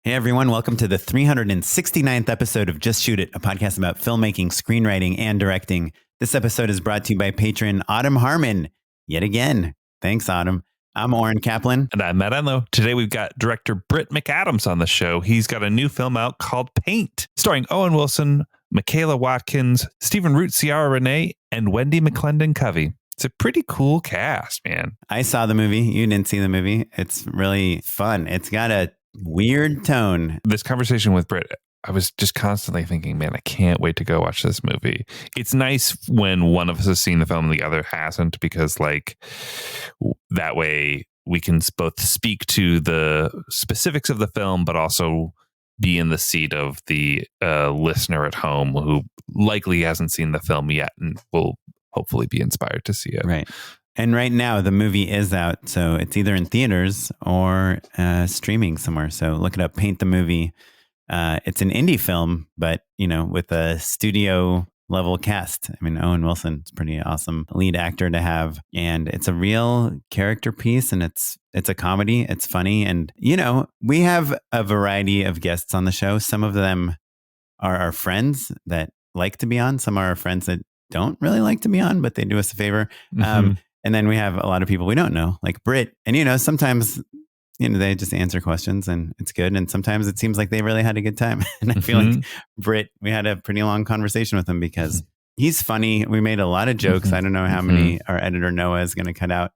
Hey everyone, welcome to the 369th episode of Just Shoot It, a podcast about filmmaking, screenwriting, and directing. This episode is brought to you by patron Autumn Harmon. Yet again, thanks Autumn. I'm Oren Kaplan. And I'm Matt Enlow. Today we've got director Brit McAdams on the show. He's got a new film out called Paint, starring Owen Wilson, Michaela Watkins, Stephen Root, Ciara Renee, and Wendy McClendon-Covey. It's a pretty cool cast, man. I saw the movie. You didn't see the movie. It's really fun. It's got a weird tone. This conversation with Brit, I was just constantly thinking, man, I can't wait to go watch this movie. It's nice when one of us has seen the film and the other hasn't, because like that way we can both speak to the specifics of the film, but also be in the seat of the listener at home who likely hasn't seen the film yet and will hopefully be inspired to see it. Right. And right now the movie is out, so it's either in theaters or streaming somewhere. So look it up, Paint the Movie. It's an indie film, but, you know, with a studio level cast. I mean, Owen Wilson is pretty awesome lead actor to have. And it's a real character piece, and it's a comedy. It's funny. And, you know, we have a variety of guests on the show. Some of them are our friends that like to be on. Some are our friends that don't really like to be on, but they do us a favor. Mm-hmm. And then we have a lot of people we don't know, like Brit. And, you know, sometimes, you know, they just answer questions and it's good. And sometimes it seems like they really had a good time. And I feel like Brit, we had a pretty long conversation with him because he's funny. We made a lot of jokes. I don't know how many our editor Noah is going to cut out.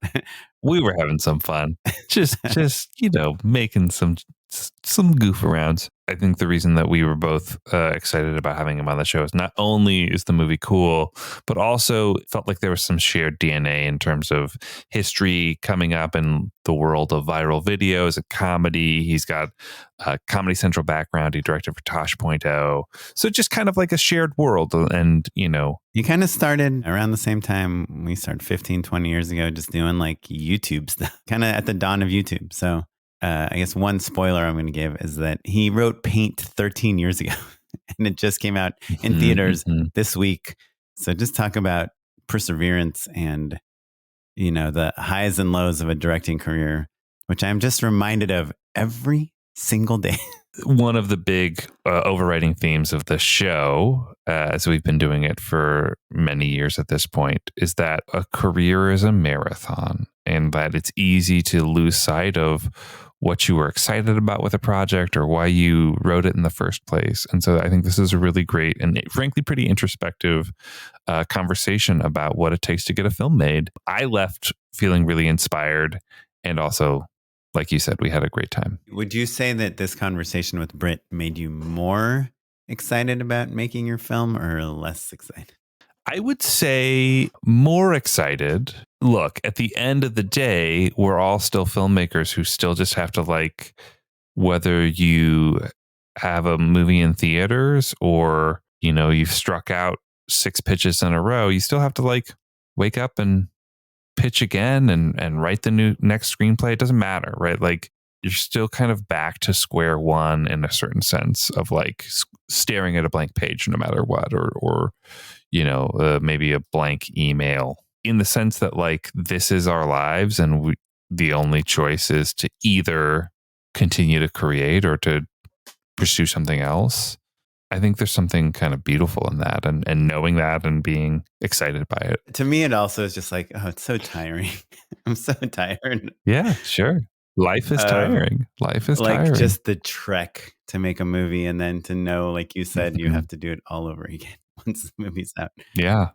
We were having some fun. Just, you know, making some goof arounds. I think the reason that we were both excited about having him on the show is not only is the movie cool, but also it felt like there was some shared DNA in terms of history coming up in the world of viral videos and comedy. He's got a Comedy Central background. He directed for Tosh.0. So just kind of like a shared world. And, you know, you kind of started around the same time we started 15, 20 years ago, just doing like YouTube stuff, kind of at the dawn of YouTube. So I guess one spoiler I'm going to give is that he wrote Paint 13 years ago and it just came out in theaters this week. So just talk about perseverance and, you know, the highs and lows of a directing career, which I'm just reminded of every single day. One of the big overriding themes of the show, as we've been doing it for many years at this point, is that a career is a marathon and that it's easy to lose sight of what you were excited about with a project or why you wrote it in the first place. And so I think this is a really great and frankly pretty introspective conversation about what it takes to get a film made. I left feeling really inspired, and also, like you said, we had a great time. Would you say that this conversation with Brit made you more excited about making your film or less excited? I would say more excited. Look, at the end of the day, we're all still filmmakers who still just have to, like, whether you have a movie in theaters or, you know, you've struck out 6 pitches in a row, you still have to, like, wake up and pitch again and write the next screenplay. It doesn't matter, right? Like, you're still kind of back to square one in a certain sense of like staring at a blank page no matter what, or you know, maybe a blank email, in the sense that like this is our lives and the only choice is to either continue to create or to pursue something else. I think there's something kind of beautiful in that, and knowing that and being excited by it. To me, it also is just like, oh, it's so tiring. I'm so tired. Yeah, sure. Life is tiring. Life is like tiring. Just the trek to make a movie and then to know, like you said, you have to do it all over again once the movie's out. Yeah.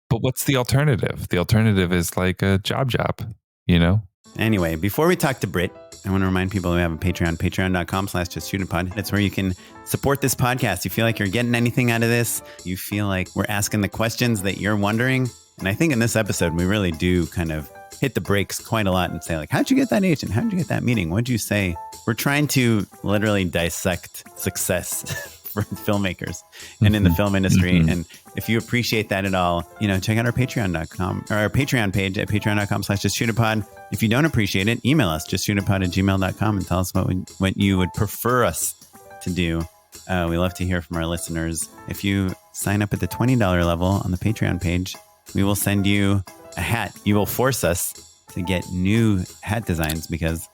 But what's the alternative? The alternative is like a job, you know? Anyway, before we talk to Brit, I want to remind people we have a Patreon, patreon.com/justshootitpod. That's where you can support this podcast. You feel like you're getting anything out of this. You feel like we're asking the questions that you're wondering. And I think in this episode, we really do kind of hit the brakes quite a lot and say, like, how'd you get that agent? How'd you get that meeting? What'd you say? We're trying to literally dissect success for filmmakers and in the film industry. And if you appreciate that at all, you know, check out our patreon.com or our Patreon page at patreon.com/justshootitpod. If you don't appreciate it, email us, justshootitpod@gmail.com, and tell us what you would prefer us to do. We love to hear from our listeners. If you sign up at the $20 level on the Patreon page, we will send you a hat. You will force us to get new hat designs because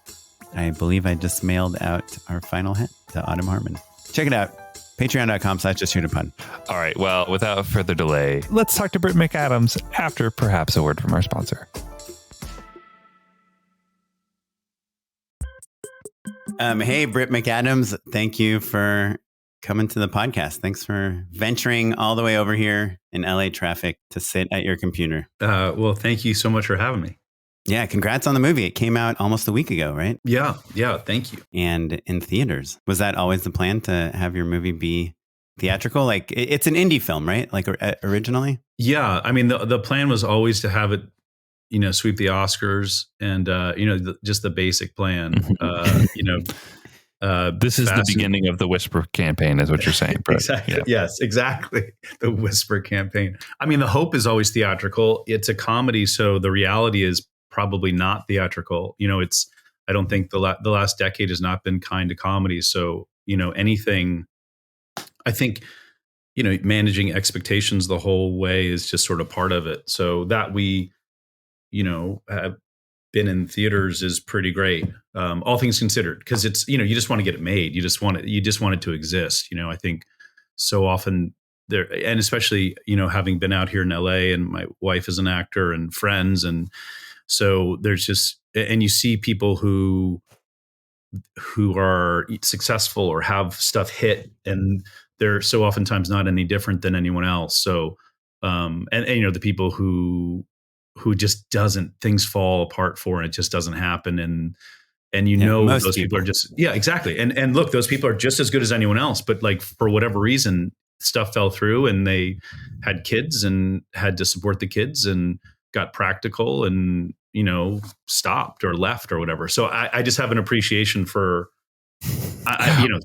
I believe I just mailed out our final hat to Autumn Harmon. Check it out. Patreon.com/justshootitpod. All right. Well, without further delay, let's talk to Brit McAdams after perhaps a word from our sponsor. Hey, Brit McAdams. Thank you for coming to the podcast. Thanks for venturing all the way over here in LA traffic to sit at your computer. Well, thank you so much for having me. Yeah, congrats on the movie. It came out almost a week ago, right? Yeah, thank you. And in theaters. Was that always the plan to have your movie be theatrical? Like, it's an indie film, right? Like originally? Yeah, I mean, the plan was always to have it, sweep the Oscars and, just the basic plan, This is the beginning of the Whisper campaign, is what you're saying, Brett. Exactly. Yeah. Yes, exactly. The Whisper campaign. I mean, the hope is always theatrical. It's a comedy, so the reality is probably not theatrical. I don't think the last decade has not been kind to comedy. So, anything, I think, managing expectations the whole way is just sort of part of it. So that we, have been in theaters is pretty great. All things considered, because it's, you just want to get it made. You just want it to exist. I think so often there, and especially, having been out here in LA and my wife is an actor and friends. And so there's just, and you see people who are successful or have stuff hit, and they're so oftentimes not any different than anyone else. So, and the people who just things fall apart for, and it just doesn't happen. And those people are just, exactly. And look, those people are just as good as anyone else, but like, for whatever reason, stuff fell through and they had kids and had to support the kids and got practical and, stopped or left or whatever. So I just have an appreciation for,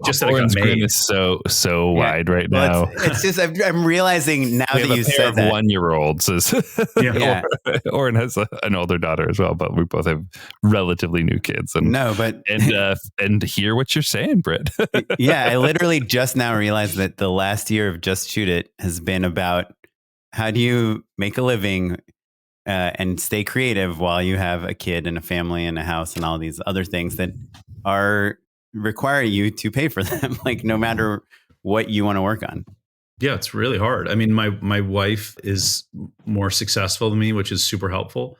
just that Oren's it got made. Is so wide right now. It's just, I'm realizing now that you said that. 1-year-olds. Yeah. Oren has an older daughter as well, but we both have relatively new kids. And hear what you're saying, Britt. Yeah, I literally just now realized that the last year of Just Shoot It has been about how do you make a living and stay creative while you have a kid and a family and a house and all these other things that require you to pay for them, like no matter what you want to work on. Yeah, it's really hard. I mean, my wife is more successful than me, which is super helpful.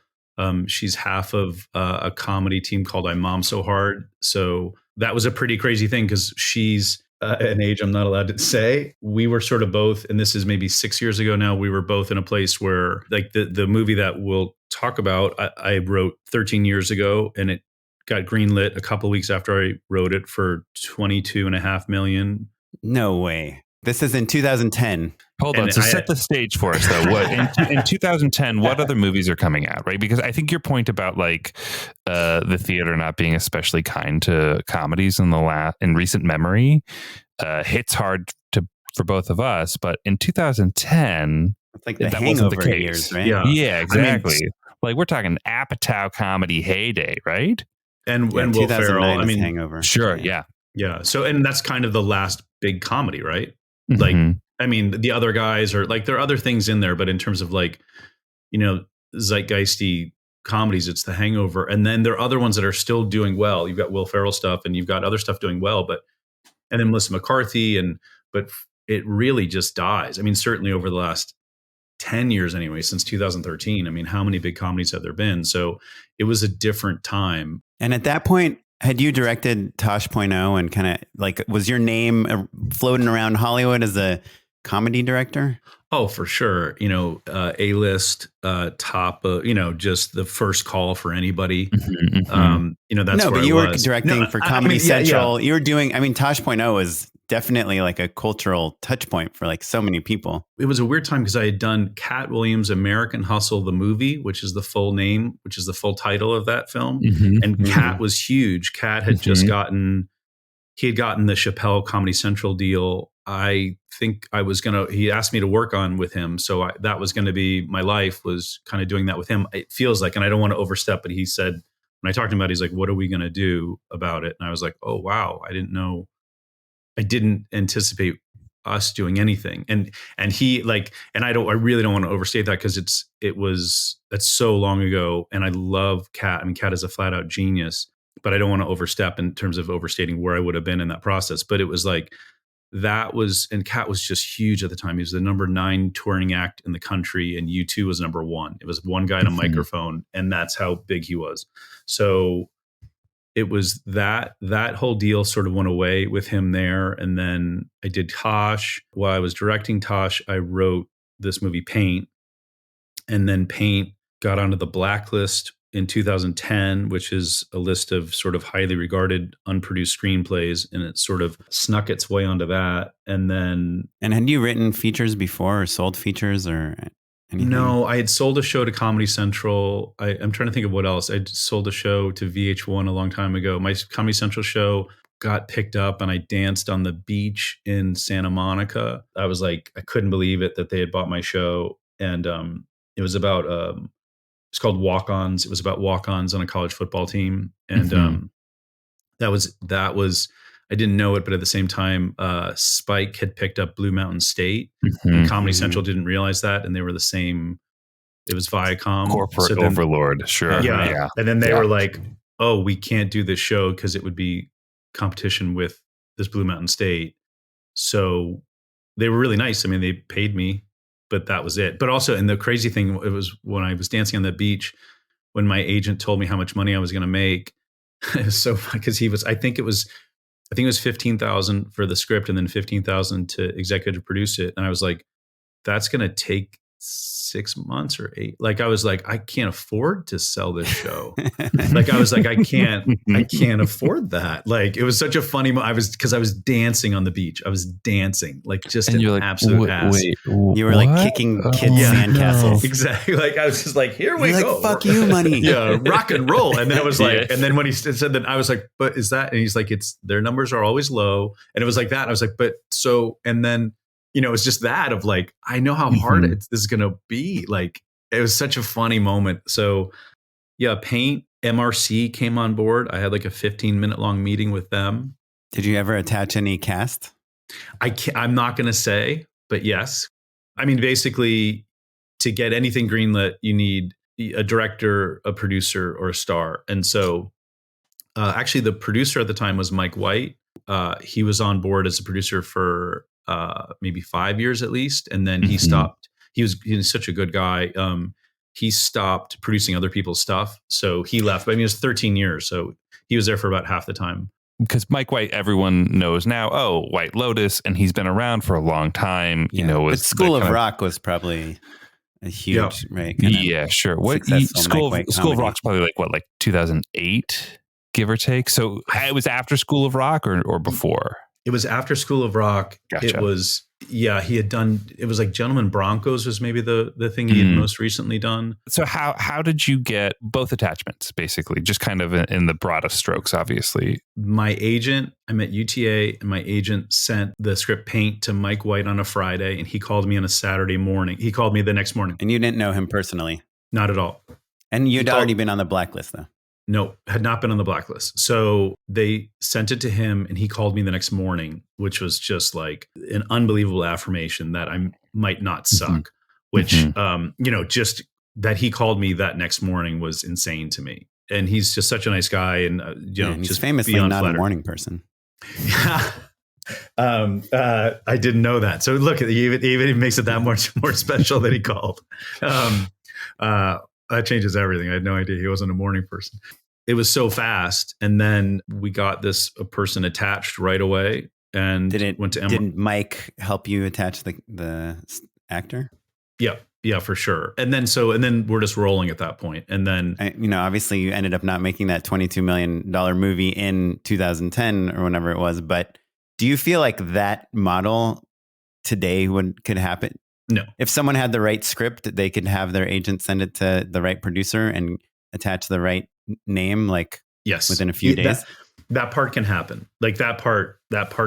She's half of a comedy team called I Mom So Hard. So that was a pretty crazy thing because she's an age I'm not allowed to say. We were sort of both, and this is maybe 6 years ago now, we were both in a place where, like, the movie that we'll talk about, I wrote 13 years ago, and it got greenlit a couple of weeks after I wrote it for $22.5 million. No way. This is in 2010. Hold on. So set the stage for us, though. What in 2010? What other movies are coming out? Right, because I think your point about like the theater not being especially kind to comedies in recent memory hits hard for both of us. But in 2010, it's like the that Hangover wasn't the case. years, right? Yeah, exactly. Like we're talking Apatow comedy heyday, right? And Will Ferrell. I mean, Hangover. Sure. Yeah. So, and that's kind of the last big comedy, right? Like, I mean, the other guys are like, there are other things in there, but in terms of like, zeitgeisty comedies, it's The Hangover. And then there are other ones that are still doing well. You've got Will Ferrell stuff and you've got other stuff doing well, and then Melissa McCarthy, but it really just dies. I mean, certainly over the last 10 years anyway, since 2013. I mean, how many big comedies have there been? So it was a different time. And at that point, had you directed Tosh.0 and kind of like, was your name floating around Hollywood as a comedy director? Oh, for sure. A-list, top, just the first call for anybody. That's no, where but you I were was. directing for Comedy Central. Yeah. You were doing, Tosh.0 was definitely like a cultural touch point for like so many people. It was a weird time because I had done Cat Williams' American Hustle, the movie, which is the full name, which is the full title of that film. And Cat was huge. Cat had just gotten the Chappelle Comedy Central deal. I think he asked me to work on with him. So that was going to be my life, was kind of doing that with him. It feels like, and I don't want to overstep, but he said, when I talked to him about it, he's like, what are we going to do about it? And I was like, oh, wow. I didn't anticipate us doing anything. And he like, and I really don't want to overstate that because that's so long ago. And I love Cat. I mean, Cat is a flat out genius. but I don't want to overstep in terms of overstating where I would have been in that process. But it was like, and Cat was just huge at the time. He was the number 9 touring act in the country, and U2 was number 1. It was one guy on a microphone, and that's how big he was. So it was that whole deal sort of went away with him there. And then I did Tosh. While I was directing Tosh, I wrote this movie Paint, and then Paint got onto the blacklist in 2010, which is a list of sort of highly regarded unproduced screenplays, and it sort of snuck its way onto that. And had you written features before or sold features or anything? No, I had sold a show to Comedy Central. I'm trying to think of what else. I sold a show to VH1 a long time ago. My Comedy Central show got picked up, and I danced on the beach in Santa Monica. I was like, I couldn't believe it that they had bought my show. And it was about it's called Walk-Ons. It was about walk-ons on a college football team. And that was, I didn't know it, but at the same time, Spike had picked up Blue Mountain State. And Comedy Central didn't realize that. And they were the same. It was Viacom. Corporate overlord. Sure. Yeah. And then they were like, oh, we can't do this show because it would be competition with this Blue Mountain State. So they were really nice. I mean, they paid me, but that was it. But also, and the crazy thing, it was when I was dancing on the beach, when my agent told me how much money I was going to make. It was so fun because I think it was $15,000 for the script and then $15,000 to executive produce it. And I was like, that's going to take 6 months or 8. Like, I was like, I can't afford to sell this show. Like, I was like, I can't afford that. Like, it was such a funny because I was dancing on the beach. I was dancing, like, just an absolute ass. Wait, you were like kicking kids' sandcastles. Exactly. Like, I was just like, here we go. Like, fuck you, money. Yeah, rock and roll. And then it was like, and then when he said that, I was like, but is that? And he's like, their numbers are always low. And it was like that. And I was like, but so, and then, it was just that of like, I know how hard this is going to be. Like, it was such a funny moment. So yeah, Paint, MRC came on board. I had like a 15-minute long meeting with them. Did you ever attach any cast? I'm not going to say, but yes. I mean, basically, to get anything greenlit, you need a director, a producer, or a star. And so actually the producer at the time was Mike White. He was on board as a producer for maybe 5 years at least. And then he stopped. He was such a good guy. He stopped producing other people's stuff. So he left. I mean, it was 13 years. So he was there for about half the time. Because Mike White, everyone knows now, White Lotus, and he's been around for a long time. But School of Rock was probably a huge, right? Yeah, sure. School of Rock's probably like 2008, give or take. So it was after School of Rock or before? It was after School of Rock. Gotcha. It was, he had done, it was like Gentlemen Broncos was maybe the thing he had most recently done. So how did you get both attachments, basically? Just kind of in the broadest strokes, obviously. My agent, I'm at UTA, and my agent sent the script Paint to Mike White on a Friday, and he called me on a Saturday morning. He called me the next morning. And you didn't know him personally? Not at all. And you'd already been on the blacklist, though? No, had not been on the blacklist. So they sent it to him, and he called me the next morning, which was just like an unbelievable affirmation that I might not suck, which, just that he called me that next morning was insane to me. And he's just such a nice guy. And, he's just famously not flattered. A morning person. I didn't know that. So look, even makes it that much more special that he called. That changes everything. I had no idea he wasn't a morning person. It was so fast. And then we got a person attached right away. And went to Did Mike help you attach the actor? Yeah, for sure. And then we're just rolling at that point. And then, obviously you ended up not making that $22 million movie in 2010 or whenever it was. But do you feel like that model today could happen? No. If someone had the right script, they could have their agent send it to the right producer and attach the right name, within a few days. That part can happen. Like that part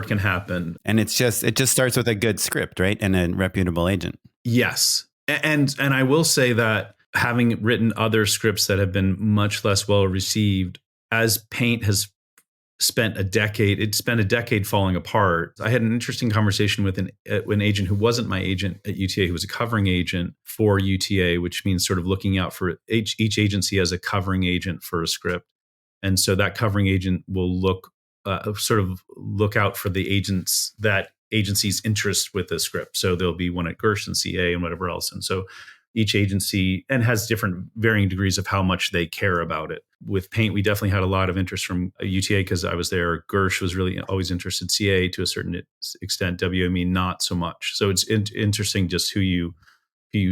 can happen. And it just starts with a good script, right? And a reputable agent. Yes. And I will say that having written other scripts that have been much less well received, as Paint has spent a decade falling apart. I had an interesting conversation with an agent who wasn't my agent at UTA, who was a covering agent for UTA, which means sort of looking out for each agency as a covering agent for a script. And so that covering agent will look out for the agency's interest with the script. So there'll be one at Gersh and CA and whatever else. And so each agency and has different varying degrees of how much they care about it. With Paint, we definitely had a lot of interest from UTA because I was there. Gersh was really always interested. CA to a certain extent. WME not so much. So it's interesting just who you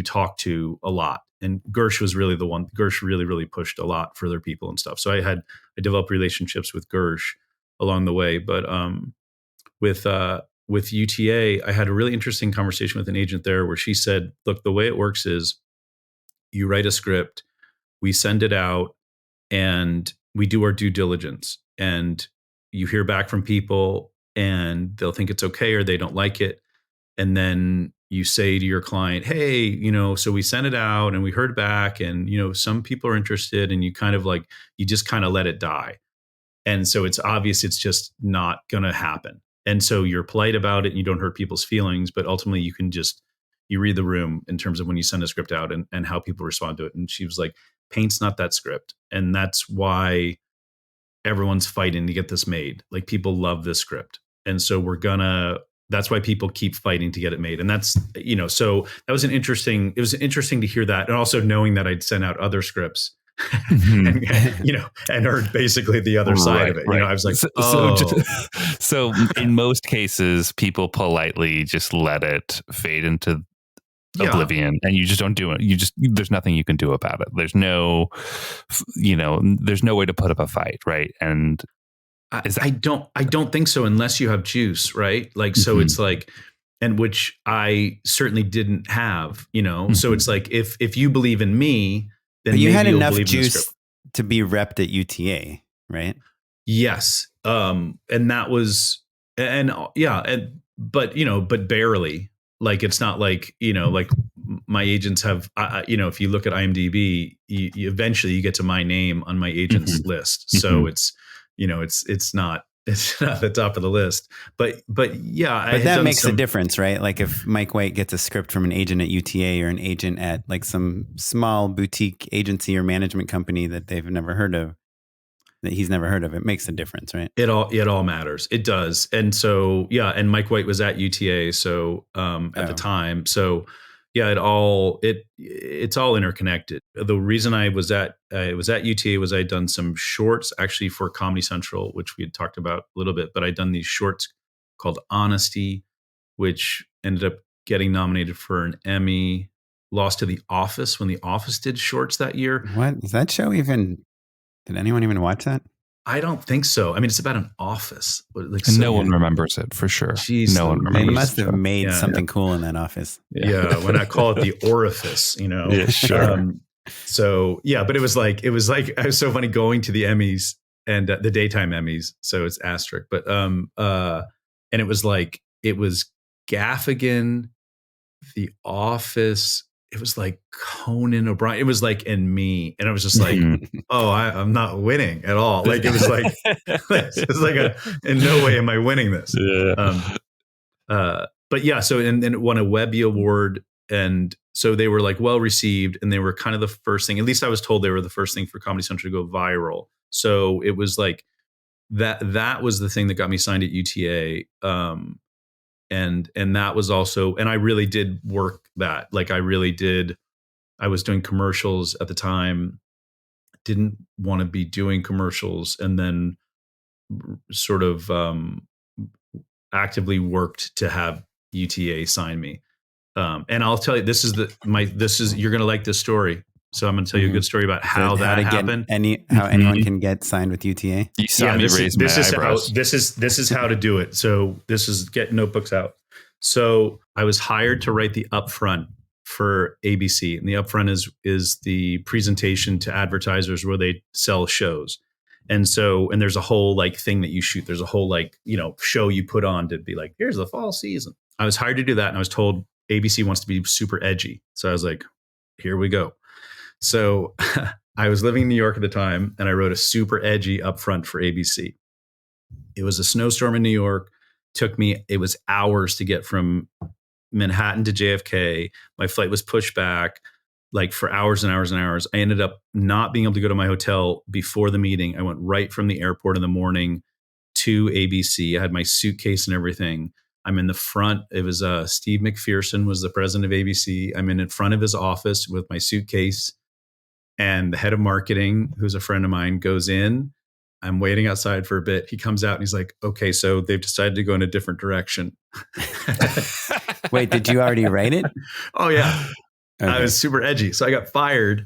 talk to a lot. And Gersh was really the one. Gersh really pushed a lot for their people and stuff. So I developed relationships with Gersh along the way. But with UTA, I had a really interesting conversation with an agent there where she said, look, the way it works is you write a script, we send it out, and we do our due diligence. And you hear back from people and they'll think it's okay or they don't like it. And then you say to your client, hey, so we sent it out and we heard back and, some people are interested, and you just kind of let it die. And so it's obvious it's just not going to happen. And so you're polite about it and you don't hurt people's feelings, but ultimately you read the room in terms of when you send a script out and how people respond to it. And she was like, Paint's not that script. And that's why everyone's fighting to get this made. Like, people love this script. And so that's why people keep fighting to get it made. And that's, so that was it was interesting to hear that. And also knowing that I'd sent out other scripts and heard basically the other side of it. I was like, so in most cases, people politely just let it fade into oblivion, and you just don't do it. There's nothing you can do about it. There's no way to put up a fight. Right. And I don't think so, unless you have juice. Right. Like, so it's like, and which I certainly didn't have, so it's like, if you believe in me, then you had enough juice to be repped at UTA, right? Yes. And that was, but barely. Like, it's not like, like my agents have, if you look at IMDb, you eventually you get to my name on my agent's list. So it's, it's not the top of the list, but yeah. But that makes a difference, right? Like, if Mike White gets a script from an agent at UTA or an agent at like some small boutique agency or management company that he's never heard of, it makes a difference, right? It all matters. It does. And so, yeah. And Mike White was at UTA. So, at the time, so yeah, it's all interconnected. The reason I was at UTA was I'd done some shorts actually for Comedy Central, which we had talked about a little bit, but I'd done these shorts called Honesty, which ended up getting nominated for an Emmy, lost to The Office when The Office did shorts that year. What is that show even? Did anyone even watch that? I don't think so. I mean, it's about an office. Like, no one remembers it for sure. Jeez, no one remembers. They must have made something cool in that office. Yeah, when I call it the orifice, Yeah, sure. So yeah, but it was so funny going to the Emmys and the daytime Emmys. So it's asterisk, but and it was Gaffigan, The Office. It was like Conan O'Brien. It was like, and me. And I was just like, oh, I'm not winning at all. Like, it was like, in no way am I winning this. Yeah. But yeah, so, and it won a Webby Award. And so they were like well received, and they were kind of the first thing, at least I was told they were the first thing for Comedy Central to go viral. So it was like, that was the thing that got me signed at UTA. And that was also, and I really did work that. Like, I was doing commercials at the time, didn't want to be doing commercials, and then sort of actively worked to have UTA sign me. And I'll tell you, you're going to like this story. So I'm going to tell you a good story about how that happened. How anyone can get signed with UTA. You saw me raise my eyebrows. This is how to do it. So this is get notebooks out. So I was hired to write the upfront for ABC, and the upfront is the presentation to advertisers where they sell shows. And there's a whole like thing that you shoot. There's a whole like, show you put on to be like, here's the fall season. I was hired to do that, and I was told ABC wants to be super edgy. So I was like, here we go. So I was living in New York at the time, and I wrote a super edgy upfront for ABC. It was a snowstorm in New York. It was hours to get from Manhattan to JFK. My flight was pushed back. like for hours and hours and hours. I ended up not being able to go to my hotel before the meeting. I went right from the airport in the morning to ABC. I had my suitcase and everything. I'm in the front. It was Steve McPherson was the president of ABC. I'm in front of his office with my suitcase, and the head of marketing, who's a friend of mine, goes in. I'm waiting outside for a bit. He comes out and he's like, okay, so they've decided to go in a different direction. Wait, did you already write it? Oh, yeah. Okay. I was super edgy. So I got fired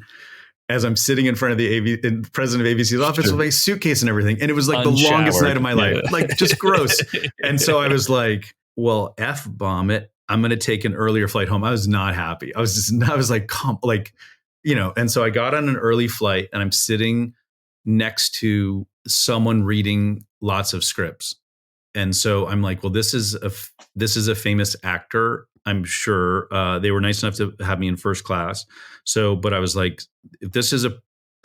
as I'm sitting in front of the president of ABC's office with my suitcase and everything. And it was like the longest night of my life, like just gross. And so I was like, well, F bomb it. I'm going to take an earlier flight home. I was not happy. I was like, and so I got on an early flight and I'm sitting next to someone reading lots of scripts. And so I'm like, well, this is a famous actor. I'm sure they were nice enough to have me in first class. So, but I was like, if this is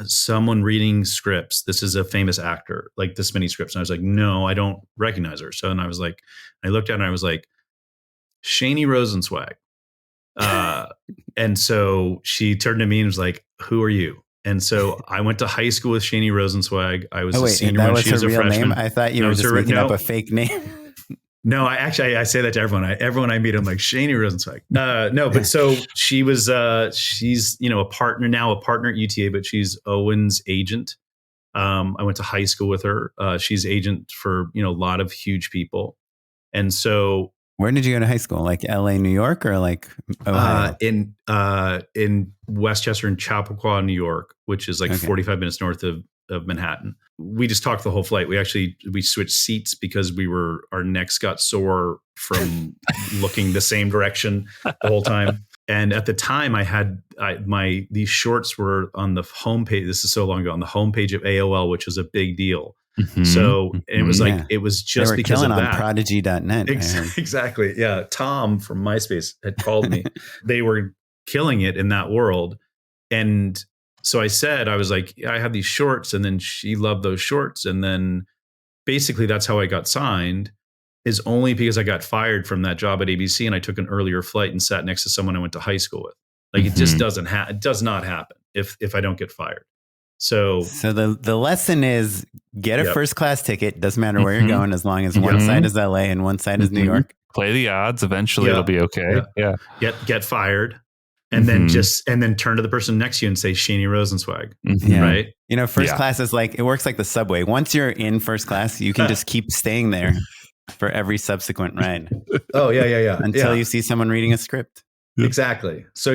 someone reading scripts, this is a famous actor, like this many scripts. And I was like, no, I don't recognize her. So, and I was like, I looked at her and I was like, Shani Rosenzweig. And so she turned to me and was like, who are you? And so I went to high school with Shani Rosenzweig. I was a senior when she was a freshman. Name? I thought you were just making up a fake name. No, I say that to everyone. Everyone I meet, I'm like, Shani Rosenzweig. No, but so she was, she's, a partner at UTA, but she's Owen's agent. I went to high school with her. She's agent for, a lot of huge people. And so. Where did you go to high school? Like LA, New York, or like Ohio? In Westchester and Chappaqua, New York, which is like 45 minutes north of Manhattan. We just talked the whole flight. We switched seats because our necks got sore from looking the same direction the whole time. And at the time these shorts were on the homepage. This is so long ago, on the homepage of AOL, which was a big deal. Mm-hmm. So it was like, it was just because of that. On Prodigy.net. Exactly. Yeah. Tom from MySpace had called me. They were killing it in that world. And so I was like, I have these shorts, and then she loved those shorts. And then basically that's how I got signed, is only because I got fired from that job at ABC and I took an earlier flight and sat next to someone I went to high school with. Like it just it does not happen if I don't get fired. So the lesson is get a first class ticket. Doesn't matter where you're going, as long as one side is LA and one side is New York. Play the odds. Eventually it'll be okay. Yeah. Get fired. And then turn to the person next to you and say Shani Rosenzweig, right? First class is like, it works like the subway. Once you're in first class, you can just keep staying there for every subsequent ride. Oh yeah. Until you see someone reading a script. Exactly. So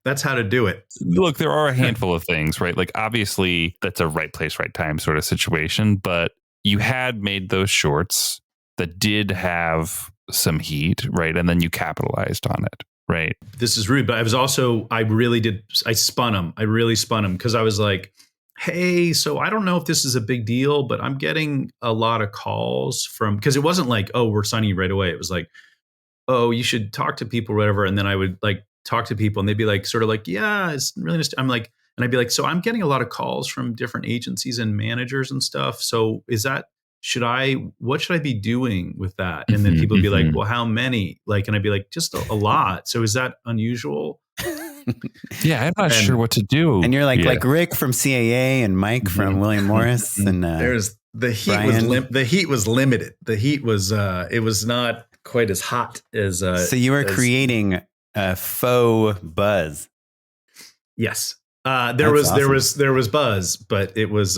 that's how to do it. Look, there are a handful of things, right? Like obviously that's a right place, right time sort of situation, but you had made those shorts that did have some heat, right? And then you capitalized on it. Right. This is rude, but I spun them. I really spun them because I was like, hey, so I don't know if this is a big deal, but I'm getting a lot of calls because it wasn't like, oh, we're signing you right away. It was like, oh, you should talk to people or whatever. And then I would like talk to people and they'd be like, sort of like, yeah, it's really nice. I'm like, and I'd be like, so I'm getting a lot of calls from different agencies and managers and stuff. So what should I be doing with that? And then people would be like, well, how many? Like, and I'd be like, just a lot. So is that unusual? Yeah, I'm not sure what to do. And you're like Rick from CAA and Mike from William Morris. And the heat was limited. The heat was, it was not quite as hot as. So you were creating a faux buzz. Yes. There was buzz, but I was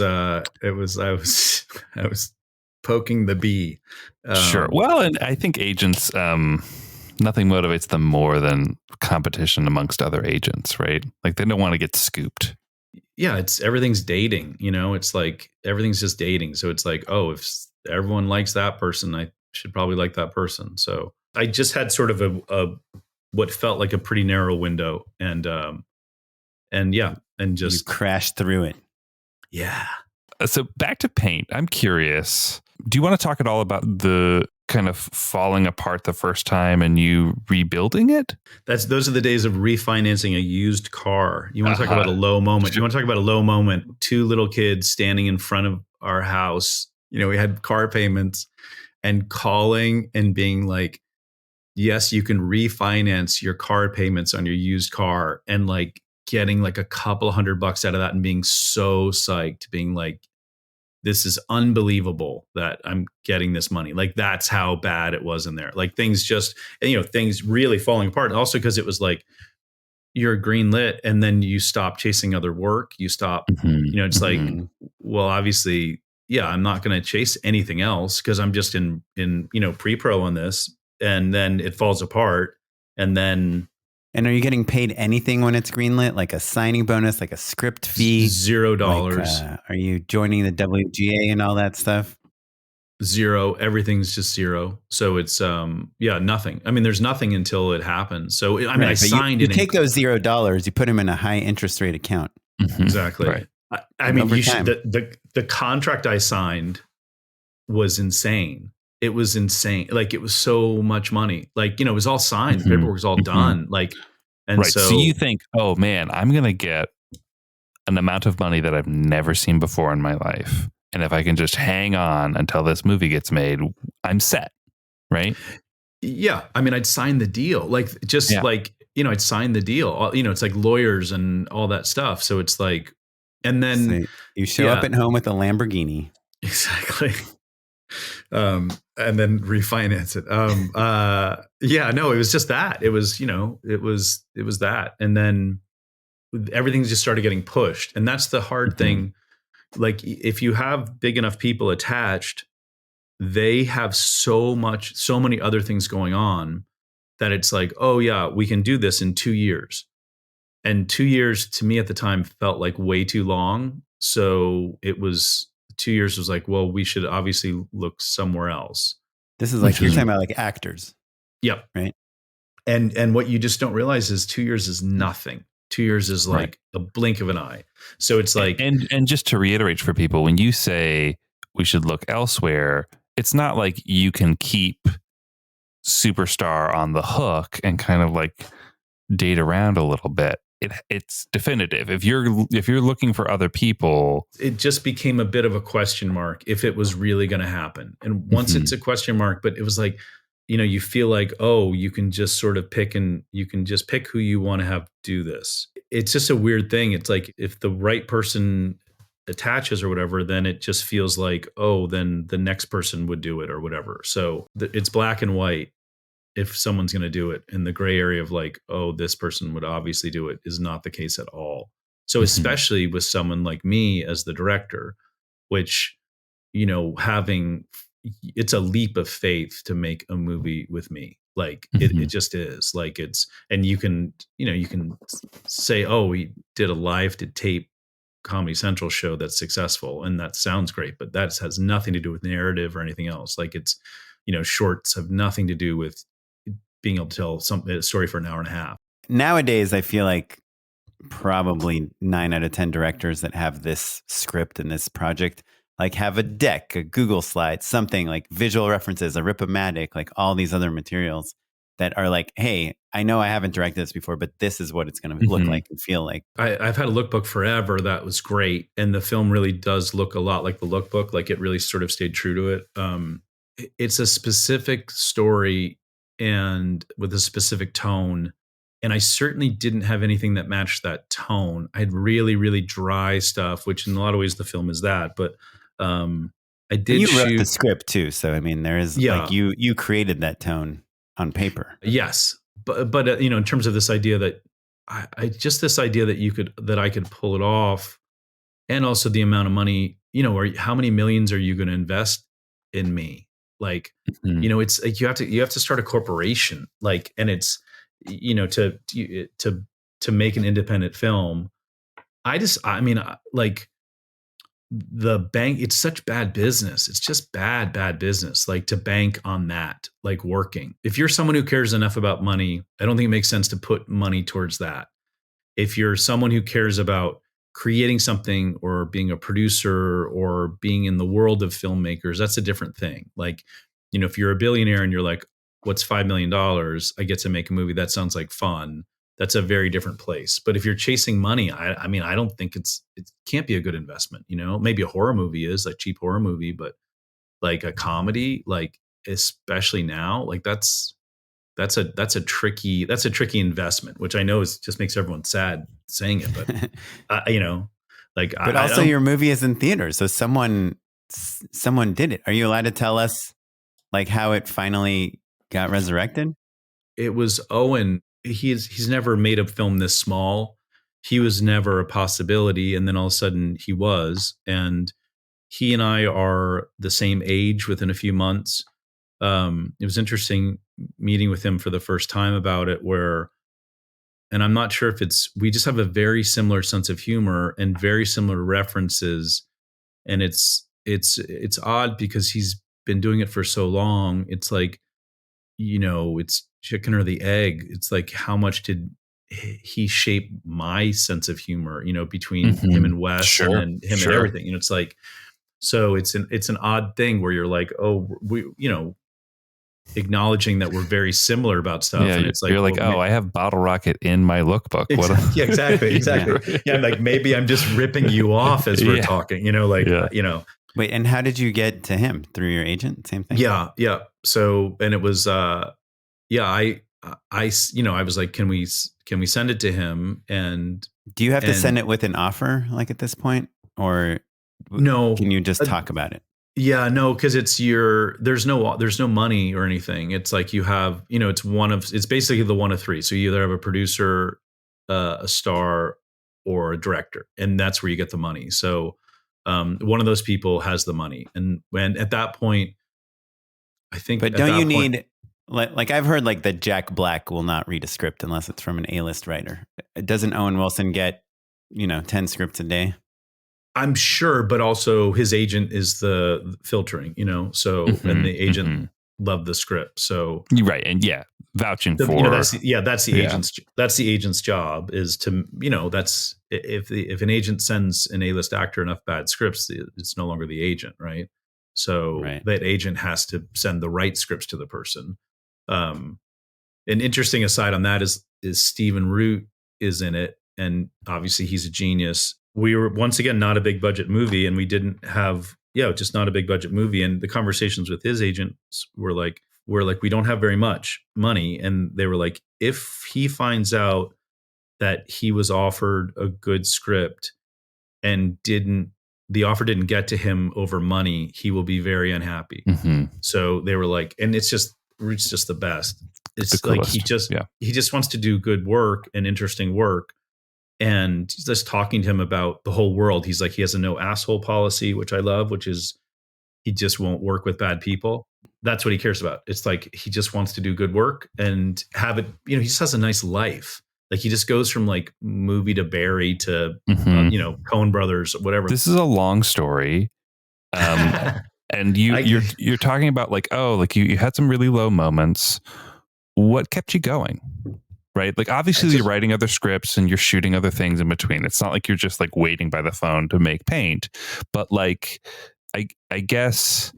poking the bee. Sure. Well, and I think agents, nothing motivates them more than competition amongst other agents, right? Like they don't want to get scooped. Yeah, everything's dating, it's like everything's just dating. So it's like, oh, if everyone likes that person, I should probably like that person. So I just had sort of a what felt like a pretty narrow window, and just you crashed through it. Yeah. So back to paint. I'm curious. Do you want to talk at all about the kind of falling apart the first time and you rebuilding it? Those are the days of refinancing a used car. You want to talk about a low moment. You want to talk about a low moment. Two little kids standing in front of our house. We had car payments and calling and being like, yes, you can refinance your car payments on your used car, and like getting like a couple $100 out of that and being so psyched, being like, this is unbelievable that I'm getting this money. Like that's how bad it was in there. Like things just, things really falling apart. And also because it was like, you're green lit and then you stop chasing other work. You stop, it's like, well, obviously, yeah, I'm not going to chase anything else because I'm just in pre-pro on this, and then it falls apart. And are you getting paid anything when it's greenlit? Like a signing bonus, like a script fee? $0. Like, are you joining the WGA and all that stuff? Zero. Everything's just zero. So it's nothing. I mean, there's nothing until it happens. So I signed it. You take those $0, you put them in a high interest rate account. Exactly. Right. I mean, the contract I signed was insane. It was insane. Like it was so much money. Like, it was all signed. The paperwork was all done. Like, and right. So you think, oh man, I'm going to get an amount of money that I've never seen before in my life. And if I can just hang on until this movie gets made, I'm set. Right. Yeah. I mean, I'd sign the deal. Like, I'd sign the deal. It's like lawyers and all that stuff. So it's like, and then so you show up at home with a Lamborghini. Exactly. And then refinance it. It was just that. It was, it was that. And then everything just started getting pushed. And that's the hard thing. Like if you have big enough people attached, they have so many other things going on that it's like, oh yeah, we can do this in 2 years. And 2 years to me at the time felt like way too long. So it was 2 years was like, well, we should obviously look somewhere else. This is like, you're talking about like actors. Yep. Right. And what you just don't realize is 2 years is nothing. 2 years is like a blink of an eye. So it's like, and just to reiterate for people, when you say we should look elsewhere, it's not like you can keep Superstar on the hook and kind of like date around a little bit. It's definitive. If you're looking for other people, it just became a bit of a question mark if it was really going to happen. And once it's a question mark, but it was like, you feel like, oh, you can just sort of pick who you want to have do this. It's just a weird thing. It's like if the right person attaches or whatever, then it just feels like, oh, then the next person would do it or whatever. So it's black and white. If someone's going to do it, in the gray area of like, oh, this person would obviously do it, is not the case at all. So especially with someone like me as the director, which, it's a leap of faith to make a movie with me. Like it just is. Like and you can say, oh, we did a live to tape Comedy Central show that's successful, and that sounds great, but that has nothing to do with narrative or anything else. Like it's, shorts have nothing to do with being able to tell a story for an hour and a half. Nowadays, I feel like probably 9 out of 10 directors that have this script and this project like have a deck, a Google slide, something like visual references, a Rip-O-Matic, like all these other materials that are like, hey, I know I haven't directed this before, but this is what it's going to look like and feel like. I've had a lookbook forever that was great. And the film really does look a lot like the lookbook. Like it really sort of stayed true to it. It's a specific story and with a specific tone. And I certainly didn't have anything that matched that tone. I had really, really dry stuff, which in a lot of ways the film is that. But I did. You wrote the script too, so I mean, there is like you created that tone on paper. Yes, but in terms of this idea that this idea that I could pull it off, and also the amount of money, how many millions are you going to invest in me? Like, it's like you have to start a corporation, like, and it's to make an independent film. The bank, it's such bad business. It's just bad business. Like to bank on that, like working. If you're someone who cares enough about money, I don't think it makes sense to put money towards that. If you're someone who cares about creating something or being a producer or being in the world of filmmakers, that's a different thing. Like, if you're a billionaire and you're like, what's $5 million? I get to make a movie. That sounds like fun. That's a very different place. But if you're chasing money, I don't think it can't be a good investment. Maybe a horror movie is a cheap horror movie, but like a comedy, like especially now, like that's that's a tricky investment, which I know just makes everyone sad saying it, but But also your movie is in theaters, so someone did it. Are you allowed to tell us like how it finally got resurrected? It was Owen. He's never made a film this small. He was never a possibility, and then all of a sudden he was. And he and I are the same age within a few months. It was interesting meeting with him for the first time about it, and I'm not sure if we just have a very similar sense of humor and very similar references. And it's odd because he's been doing it for so long. It's like, it's chicken or the egg. It's like, how much did he shape my sense of humor, between him and Wes and him and everything. It's like, so it's an odd thing where you're like, oh, we, acknowledging that we're very similar about stuff. Yeah, and it's like, you're like, I have Bottle Rocket in my lookbook. Yeah, exactly. Yeah, like maybe I'm just ripping you off as we're talking, Wait, and how did you get to him? Through your agent? Same thing? Yeah. So, and it was, I was like, can we send it to him? And do you have to send it with an offer, like at this point, or no? Can you just talk about it? Yeah, no, because there's no money or anything. It's like you have, it's basically the one of three. So you either have a producer, a star, or a director, and that's where you get the money. So one of those people has the money, and when at that point, I think. But don't you need, like I've heard, like that Jack Black will not read a script unless it's from an A-list writer. Doesn't Owen Wilson get 10 scripts a day? I'm sure, but also his agent is the filtering, so, and the agent loved the script. So right. And vouching for, that's the agent's job is to, that's if an agent sends an A-list actor enough bad scripts, it's no longer the agent. Right. So that agent has to send the right scripts to the person. An interesting aside on that is Stephen Root is in it. And obviously he's a genius. We were once again not a big budget movie, and we didn't have just not a big budget movie. And the conversations with his agents were like, we don't have very much money, and they were like, if he finds out that he was offered a good script and the offer didn't get to him over money, he will be very unhappy. So they were like, and it's just the best. It's like he just wants to do good work and interesting work. And just talking to him about the whole world, he's like, he has a no asshole policy, which I love, which is he just won't work with bad people. That's what he cares about. It's like he just wants to do good work and have it, he just has a nice life. Like he just goes from like movie to Barry to, Coen Brothers, whatever. This is a long story. And you're talking about like, you had some really low moments. What kept you going? Right. Like obviously you're writing other scripts and you're shooting other things in between. It's not like you're just like waiting by the phone to make paint, but like, I guess,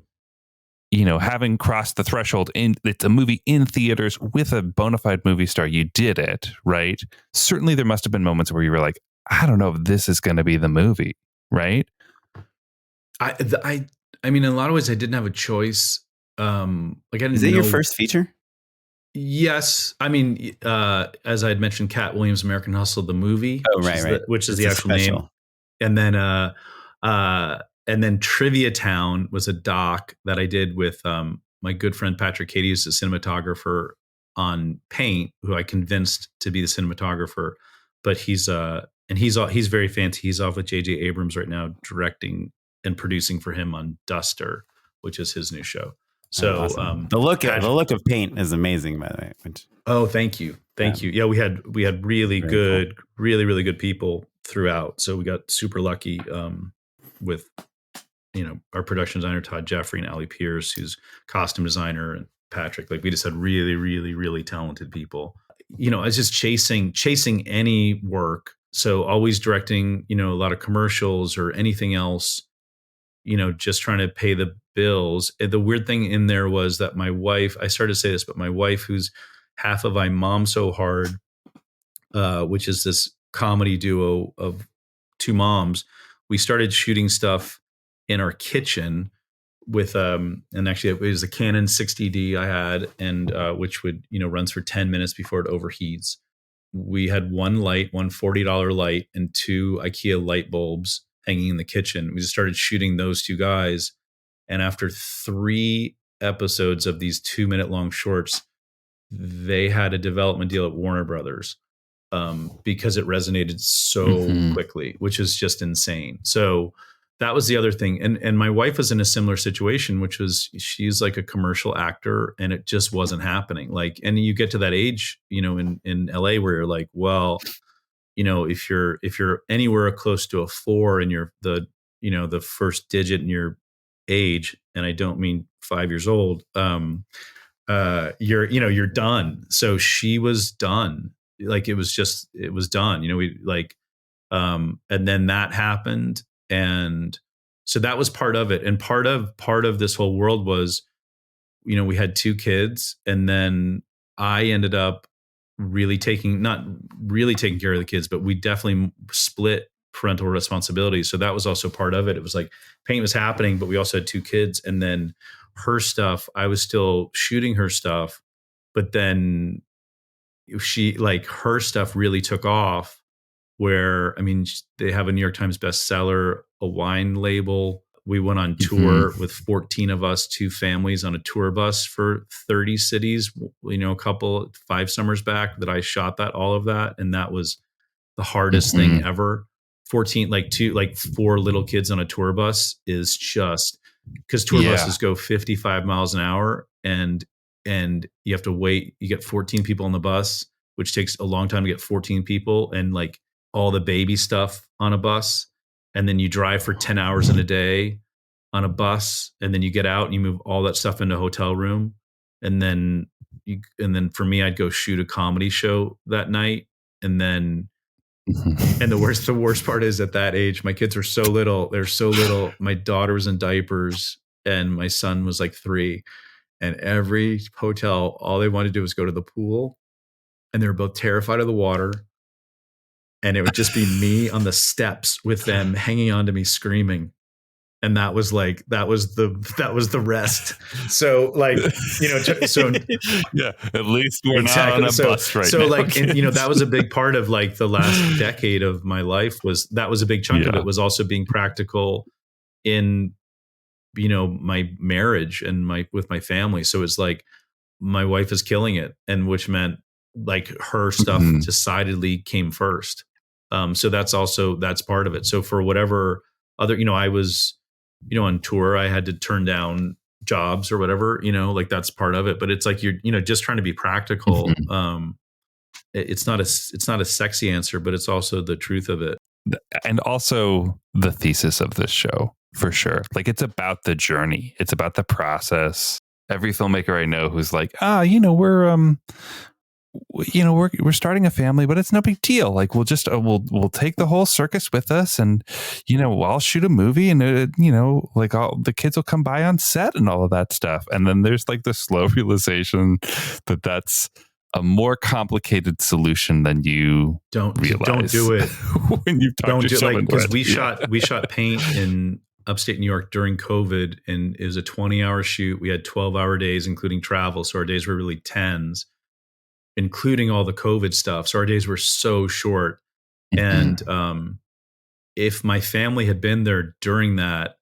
having crossed the threshold it's a movie in theaters with a bona fide movie star, you did it. Right. Certainly there must've been moments where you were like, I don't know if this is going to be the movie. Right. I mean, in a lot of ways I didn't have a choice. Is it your first feature? Yes. I mean, as I had mentioned, Cat Williams' American Hustle, the movie, which is the actual name. And then Trivia Town was a doc that I did with my good friend Patrick Cady, who's a cinematographer on Paint, who I convinced to be the cinematographer. But he's very fancy. He's off with J.J. Abrams right now, directing and producing for him on Duster, which is his new show. So awesome. The look of Paint is amazing, by the way. Thank you. Yeah, we had really good, really good people throughout. So we got super lucky with our production designer Todd Jeffrey and Allie Pierce, who's costume designer, and Patrick. Like we just had really talented people. I was just chasing any work. So always directing, a lot of commercials or anything else. Just trying to pay the bills. And the weird thing in there was that my wife, I started to say this, but my wife, who's half of I Mom So Hard, which is this comedy duo of two moms, we started shooting stuff in our kitchen and actually it was a Canon 60D I had, and which would, runs for 10 minutes before it overheats. We had one $40 light, and 2 IKEA light bulbs hanging in the kitchen. We just started shooting those 2 guys. And after 3 episodes of these 2-minute long shorts, they had a development deal at Warner Brothers, because it resonated so quickly, which is just insane. So that was the other thing. And my wife was in a similar situation, which was she's like a commercial actor, and it just wasn't happening. Like, and you get to that age, in LA where you're like, well, if you're anywhere close to a 4 and you're the first digit in your age, and I don't mean 5 years old, you're done. So she was done. Like, it was done, and then that happened. And so that was part of it. And part of this whole world was, we had 2 kids, and then I ended up not really taking care of the kids, but we definitely split parental responsibility. So that was also part of it. It was like pain was happening, but we also had 2 kids, and then her stuff, I was still shooting her stuff, but then her stuff really took off, where, they have a New York Times bestseller, a wine label. We went on tour with 14 of us, 2 families on a tour bus for 30 cities, a couple 5 summers back that I shot all of that. And that was the hardest thing ever. 14, 4 little kids on a tour bus is just, because tour buses go 55 miles an hour, and you have to wait. You get 14 people on the bus, which takes a long time to get 14 people, and like all the baby stuff on a bus. And then you drive for 10 hours in a day on a bus, and then you get out and you move all that stuff into a hotel room. And then for me, I'd go shoot a comedy show that night. And then, and the worst part is, at that age, my kids are so little. They're so little. My daughter was in diapers, and my son was like 3. And every hotel, all they wanted to do was go to the pool, and they were both terrified of the water. And it would just be me on the steps with them hanging on to me, screaming. And that was the rest. So so yeah, at least we're not on a bus right now. So that was a big part of like the last decade of my life. That was a big chunk of it, was also being practical in, my marriage and with my family. So it's like, my wife is killing it, and which meant like her stuff decidedly came first. So that's part of it. So for whatever other, I was, on tour, I had to turn down jobs or whatever, like that's part of it. But it's like, you're, just trying to be practical. It's not a sexy answer, but it's also the truth of it. And also the thesis of this show, for sure. Like, it's about the journey. It's about the process. Every filmmaker I know who's like, we're starting a family, but it's no big deal. Like, we'll just we'll take the whole circus with us, and I'll shoot a movie, and all the kids will come by on set and all of that stuff. And then there's like the slow realization that that's a more complicated solution than you realize. Don't do it when you talk to someone. Because we shot paint in upstate New York during COVID, and it was a 20-hour shoot. We had 12-hour days, including travel, so our days were really 10s. Including all the COVID stuff. So our days were so short. And if my family had been there during that,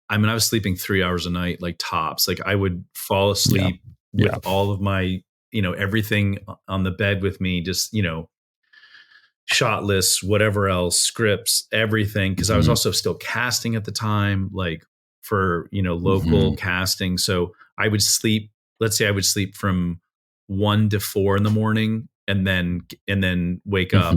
I was sleeping 3 hours a night, like tops. Like, I would fall asleep with all of my, everything on the bed with me, just, shot lists, whatever else, scripts, everything. Cause I was also still casting at the time, like for, local casting. So I would sleep, let's say I would sleep from 1 to 4 in the morning, and then wake up.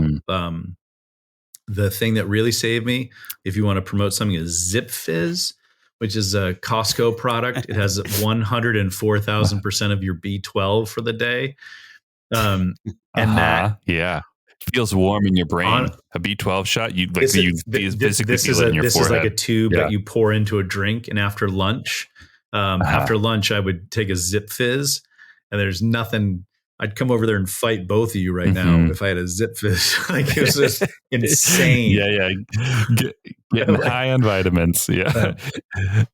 The thing that really saved me, if you want to promote something, is Zip Fizz, which is a Costco product. It has 104,000% of your B12 for the day. And that feels warm in your brain. A B12 shot, you physically feel it in your forehead. This is like a tube that you pour into a drink, and after lunch, I would take a Zip Fizz. And there's nothing I'd come over there and fight both of you right now if I had a zip fish. Like, it was just insane. Getting high on vitamins. Yeah.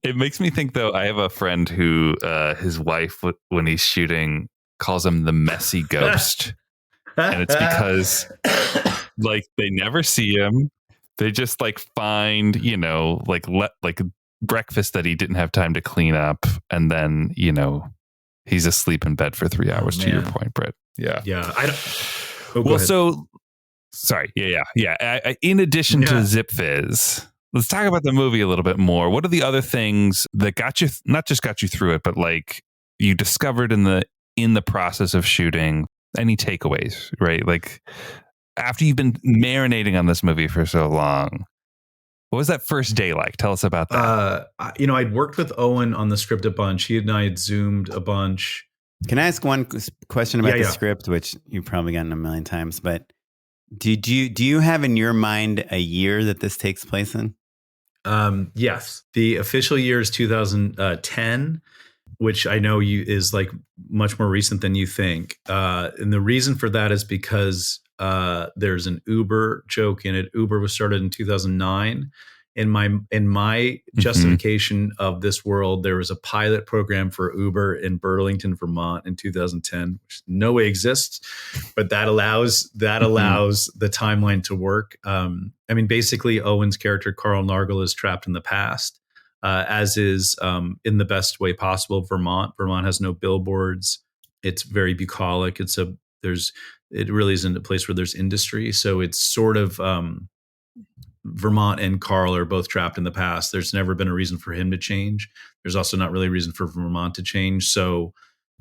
It makes me think, though, I have a friend who his wife, when he's shooting, calls him the messy ghost. And it's because like they never see him. They just like find, like breakfast that he didn't have time to clean up. And then, he's asleep in bed for 3 hours, to your point, Brit. Yeah. Yeah. Sorry. Yeah. In addition to Zip Fizz, let's talk about the movie a little bit more. What are the other things that not just got you through it, but like you discovered in the process of shooting? Any takeaways, right? Like after you've been marinating on this movie for so long, what was that first day like? Tell us about that. I'd worked with Owen on the script a bunch. He and I had Zoomed a bunch. Can I ask one question about the script, which you've probably gotten a million times, but do you have in your mind a year that this takes place in? Yes. The official year is 2010, which I know is like much more recent than you think. And the reason for that is because there's an Uber joke in it. Uber was started in 2009. In my justification of this world, there was a pilot program for Uber in Burlington, Vermont in 2010, which no way exists, but that allows the timeline to work. Basically Owen's character, Carl Nargle, is trapped in the past, as is, in the best way possible, Vermont. Vermont has no billboards. It's very bucolic. It really isn't a place where there's industry. So it's sort of, Vermont and Carl are both trapped in the past. There's never been a reason for him to change. There's also not really a reason for Vermont to change. So,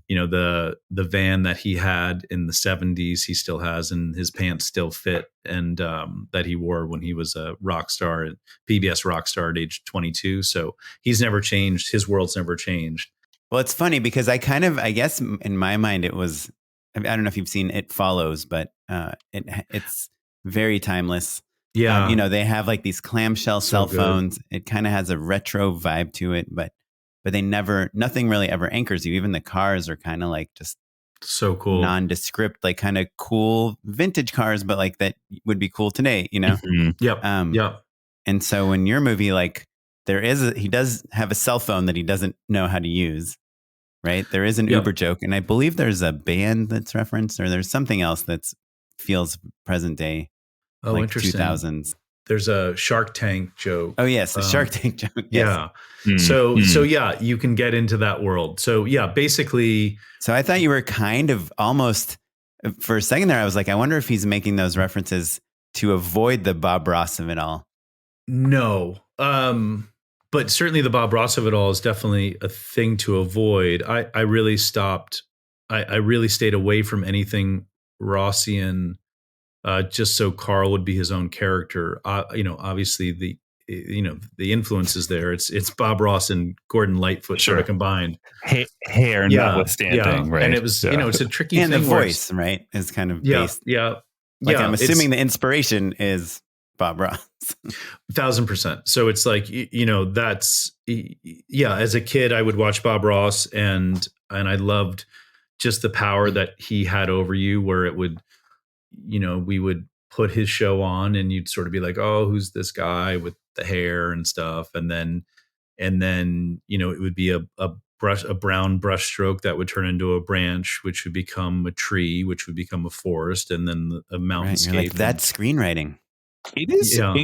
the van that he had in the 70s, he still has, and his pants still fit, and that he wore when he was a rock star, PBS rock star at age 22. So he's never changed. His world's never changed. Well, it's funny because I guess in my mind it was, I don't know if you've seen It Follows, but it's very timeless. Yeah. They have like these clamshell cell phones. It kind of has a retro vibe to it, but nothing really ever anchors you. Even the cars are kind of like just so cool, nondescript, like kind of cool vintage cars, but like that would be cool today, Mm-hmm. Yep. Yep. And so in your movie, like he does have a cell phone that he doesn't know how to use, right? There is an Uber joke, and I believe there's a band that's referenced, or there's something else that feels present day. Oh, like interesting. 2000s. There's a Shark Tank joke. Oh yes, a Shark Tank joke. Yes. Yeah. So you can get into that world. So basically. So I thought you were kind of almost, for a second there, I was like, I wonder if he's making those references to avoid the Bob Ross of it all. No. But certainly the Bob Ross of it all is definitely a thing to avoid. I really stopped. I really stayed away from anything Rossian. Just so Carl would be his own character. Obviously the influence is there. It's Bob Ross and Gordon Lightfoot sort of combined. Hair notwithstanding, right? And it was, it's a tricky thing. And the voice, right, is kind of based. Yeah. I'm assuming the inspiration is Bob Ross. 1,000%. So it's like, that's, as a kid, I would watch Bob Ross and I loved just the power that he had over you, where it would, we would put his show on and you'd sort of be like, oh, who's this guy with the hair and stuff? And then, it would be a brown brush stroke that would turn into a branch, which would become a tree, which would become a forest, and then a mountainscape. Right, like, that's screenwriting. It is. Yeah.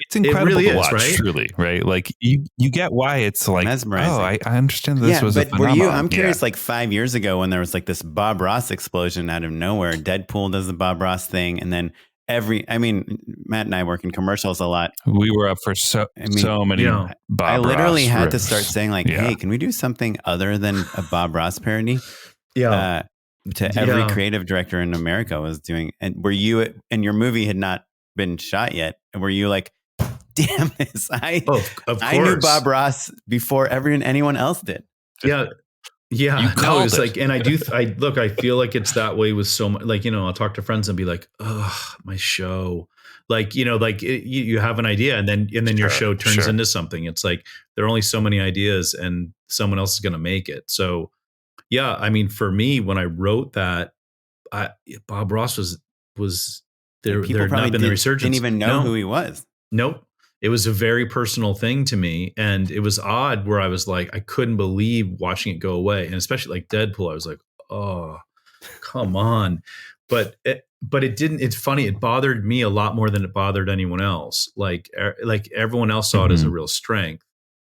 It's incredible really to watch, right? Truly, right? Like you get why it's like, mesmerizing. I understand this was but a phenomenon. were you? I'm curious. Like 5 years ago, when there was like this Bob Ross explosion out of nowhere, Deadpool does the Bob Ross thing, and then Matt and I work in commercials a lot. We were up for so many. Bob I literally Ross had riffs. to start saying like, hey, can we do something other than a Bob Ross parody? Yeah. To every creative director in America was doing, and were you? And your movie had not been shot yet, and were you like, damn this! I knew Bob Ross before anyone else did. Yeah. No, it's like, and I feel like it's that way with so much. Like, I'll talk to friends and be like, oh, my show. Like, you have an idea, and then your show turns into something. It's like there are only so many ideas, and someone else is going to make it. So, for me, when I wrote that, Bob Ross was there. People There had probably not been the resurgence. didn't even know No. who he was. Nope. It was a very personal thing to me. And it was odd where I was like, I couldn't believe watching it go away. And especially like Deadpool, I was like, oh, come on. But it didn't, it's funny. It bothered me a lot more than it bothered anyone else. Like everyone else saw it as a real strength.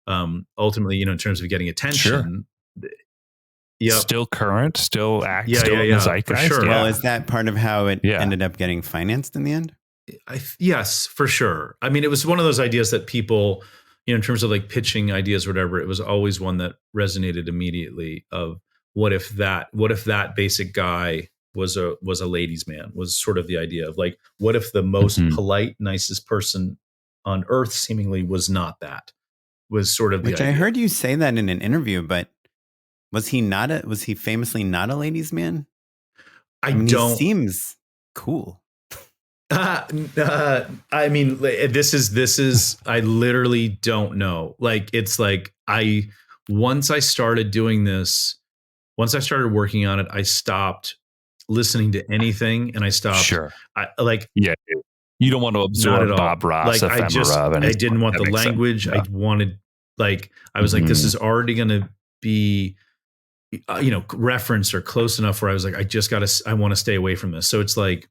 Ultimately, in terms of getting attention. Sure. Still current, still in the zeitgeist. For sure. Well, is that part of how it ended up getting financed in the end? Yes, for sure. I mean, it was one of those ideas that people, in terms of like pitching ideas or whatever, it was always one that resonated immediately of what if that basic guy was a ladies' man, was sort of the idea of like, what if the most polite, nicest person on earth seemingly was not that, was sort of the Which idea. I heard you say that in an interview, but was he famously not a ladies' man? I mean, he seems cool. I mean, this is, I literally don't know. Like, it's like once I started doing this, once I started working on it, I stopped listening to anything and I stopped. Sure. You don't want to absorb Bob Ross. Like, I didn't want the language. Yeah. I wanted, like, I was like, this is already going to be, referenced or close enough where I was like, I want to stay away from this. So it's like,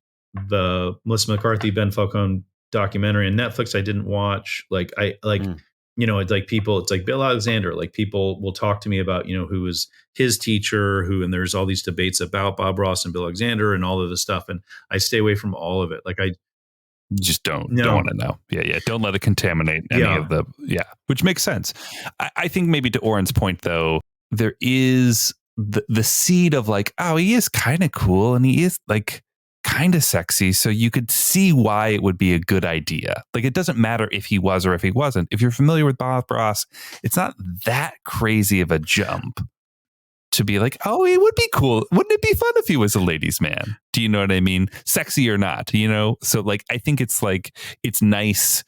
the Melissa McCarthy, Ben Falcone documentary on Netflix, I didn't watch. Like, it's like people, it's like Bill Alexander, like people will talk to me about, who was his teacher, and there's all these debates about Bob Ross and Bill Alexander and all of this stuff. And I stay away from all of it. Like, I just don't want to know. Yeah. Don't let it contaminate any of the, which makes sense. I think maybe to Oren's point though, there is the seed of like, oh, he is kind of cool. And he is like, kind of sexy, so you could see why it would be a good idea. Like, it doesn't matter if he was or if he wasn't. If you're familiar with Bob Ross, it's not that crazy of a jump to be like, oh, it would be cool. Wouldn't it be fun if he was a ladies' man? Do you know what I mean? Sexy or not, So like, I think it's like, it's nice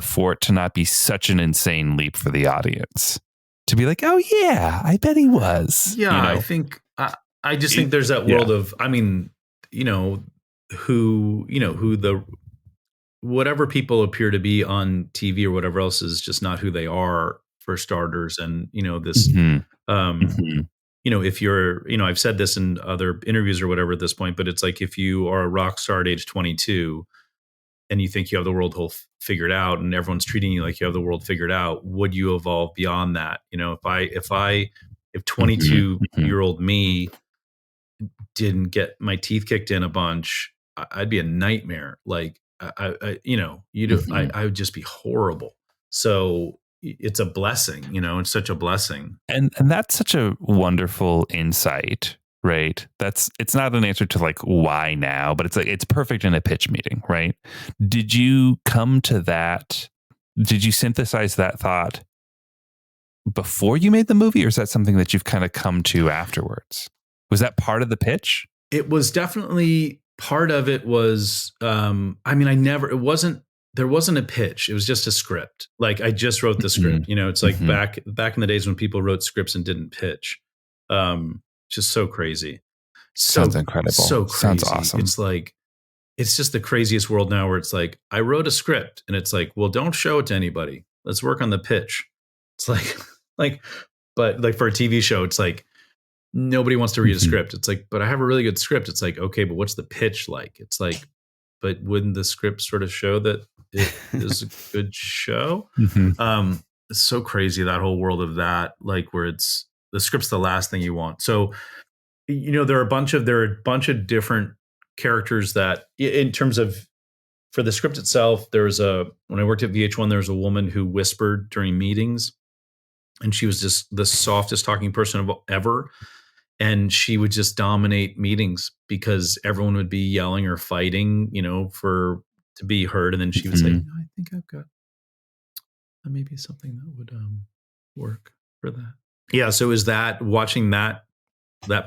for it to not be such an insane leap for the audience to be like, oh yeah, I bet he was. Yeah, I think I just think there's that world of, I mean, who the whatever people appear to be on TV or whatever else is just not who they are, for starters. And this if you're I've said this in other interviews or whatever at this point, but it's like, if you are a rock star at age 22 and you think you have the world figured out and everyone's treating you like you have the world figured out, would you evolve beyond that? If 22-year-old me didn't get my teeth kicked in a bunch, I'd be a nightmare. Like, I would just be horrible. So it's a blessing, it's such a blessing. And that's such a wonderful insight, right? It's not an answer to like, why now, but it's like, it's perfect in a pitch meeting, right? Did you come to that? Did you synthesize that thought before you made the movie, or is that something that you've kind of come to afterwards? Was that part of the pitch? It was definitely part of it. Was there wasn't a pitch. It was just a script. Like, I just wrote the script. It's like back in the days when people wrote scripts and didn't pitch. Just so crazy. Sounds incredible. So crazy. Sounds awesome. It's like, it's just the craziest world now where it's like, I wrote a script and it's like, well, don't show it to anybody. Let's work on the pitch. It's but like for a TV show, it's like, nobody wants to read a script. It's like, but I have a really good script. It's like, okay, but what's the pitch like? It's like, but wouldn't the script sort of show that it is a good show? It's so crazy, that whole world of that, like, where it's the script's the last thing you want. So, there are a bunch of different characters that, in terms of, for the script itself, when I worked at VH1, there was a woman who whispered during meetings, and she was just the softest talking person ever. And she would just dominate meetings because everyone would be yelling or fighting, to be heard. And then she would say, I think I've got maybe something that would work for that. Yeah. So watching that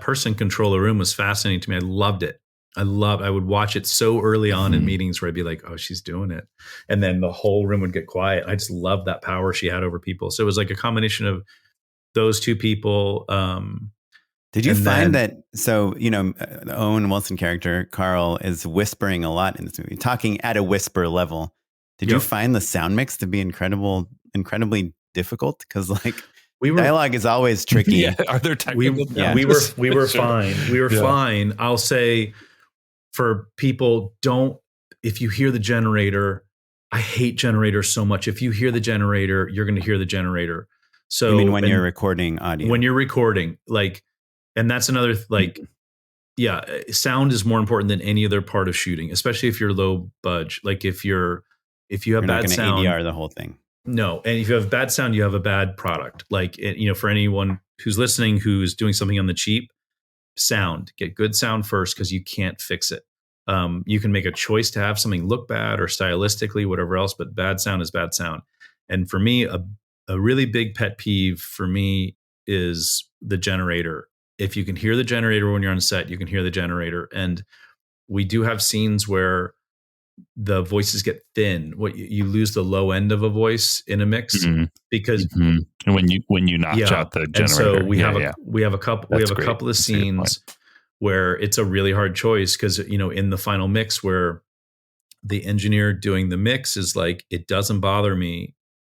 person control a room was fascinating to me. I loved it. I would watch it so early on in meetings where I'd be like, oh, she's doing it. And then the whole room would get quiet. I just loved that power she had over people. So it was like a combination of those two people. Did you And find then- that? So, the Owen Wilson character, Carl, is whispering a lot in this movie, talking at a whisper level. Did you Yep. find the sound mix to be incredibly difficult? Because we were dialogue is always tricky. Yeah. Are there technical we were challenges? Sure. fine. We were Yeah. fine. I'll say for people, if you hear the generator, I hate generators so much. If you hear the generator, you're going to hear the generator. So You mean when you're recording audio? when you're recording, and that's another, sound is more important than any other part of shooting, especially if you're low budge. Like if you have you're not bad going to sound, ADR the whole thing. no. And if you have bad sound, you have a bad product. For anyone who's listening, who's doing something on the cheap, get good sound first, because you can't fix it. You can make a choice to have something look bad or stylistically, whatever else, but bad sound is bad sound. And for me, a really big pet peeve for me is the generator. If you can hear the generator when you're on set, you can hear the generator. And we do have scenes where the voices get thin. You lose the low end of a voice in a mix because And when you notch out the generator. And so we have a couple of scenes where it's a really hard choice, because in the final mix where the engineer doing the mix is like, it doesn't bother me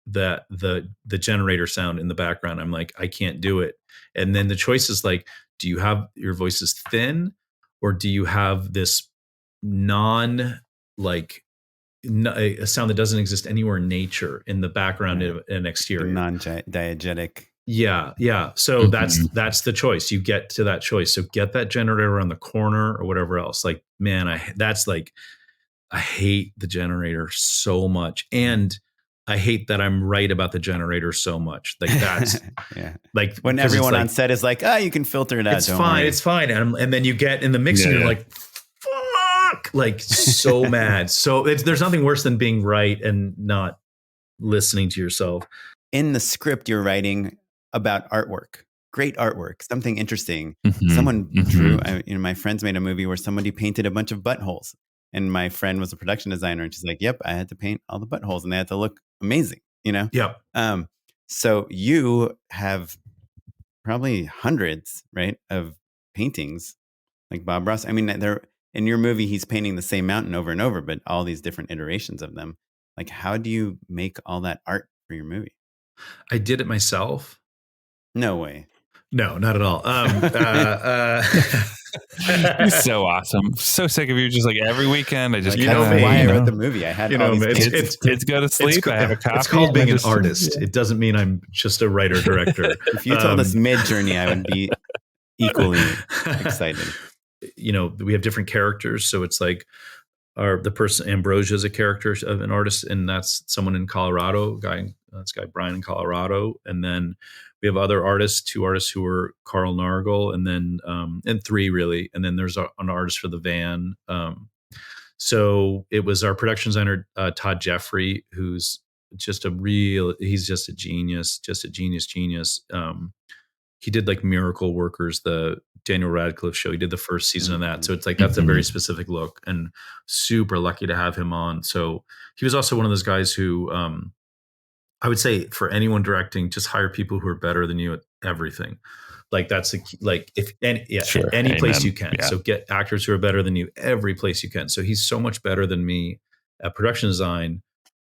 that the generator sound in the background. I'm like, I can't do it. And then the choice is like, do you have your voice is thin, or do you have this a sound that doesn't exist anywhere in nature in the background and exterior, non-diegetic. Yeah. So that's the choice. You get to that choice. So get that generator on the corner or whatever else. Like, man, I hate the generator so much. And I hate that I'm right about the generator so much. Like that's like when everyone on set is like, you can filter it out. It's fine. It's fine. And then you get in the mix and you're like, fuck, like so mad. So there's nothing worse than being right and not listening to yourself. In the script you're writing about artwork, great artwork, something interesting. Mm-hmm. Someone drew, my friends made a movie where somebody painted a bunch of buttholes. And my friend was a production designer, and she's like, yep, I had to paint all the buttholes and they had to look amazing, Yep. So you have probably hundreds, right, of paintings like Bob Ross. I mean, they're in your movie, he's painting the same mountain over and over, but all these different iterations of them. Like, how do you make all that art for your movie? I did it myself. No way. No, not at all. You're so awesome. So sick of you. Just like every weekend, I just why I wrote the movie. I had kids go to sleep. I have a coffee. It's called being an artist. It doesn't mean I'm just a writer director. If you told us Mid Journey, I would be equally excited. We have different characters, so it's like the person Ambrosia is a character of an artist, and that's someone in Colorado. This guy Brian in Colorado, and then we have other artists, 2 artists who are Carl Nargle, and then and 3 really, and then there's an artist for the van. So it was our production designer Todd Jeffrey, who's he's just a genius. He did like Miracle Workers, the Daniel Radcliffe show. He did the first season of that. So it's like, that's a very specific look, and super lucky to have him on. So he was also one of those guys who, I would say for anyone directing, just hire people who are better than you at everything. Like that's any place you can. Yeah. So get actors who are better than you every place you can. So he's so much better than me at production design,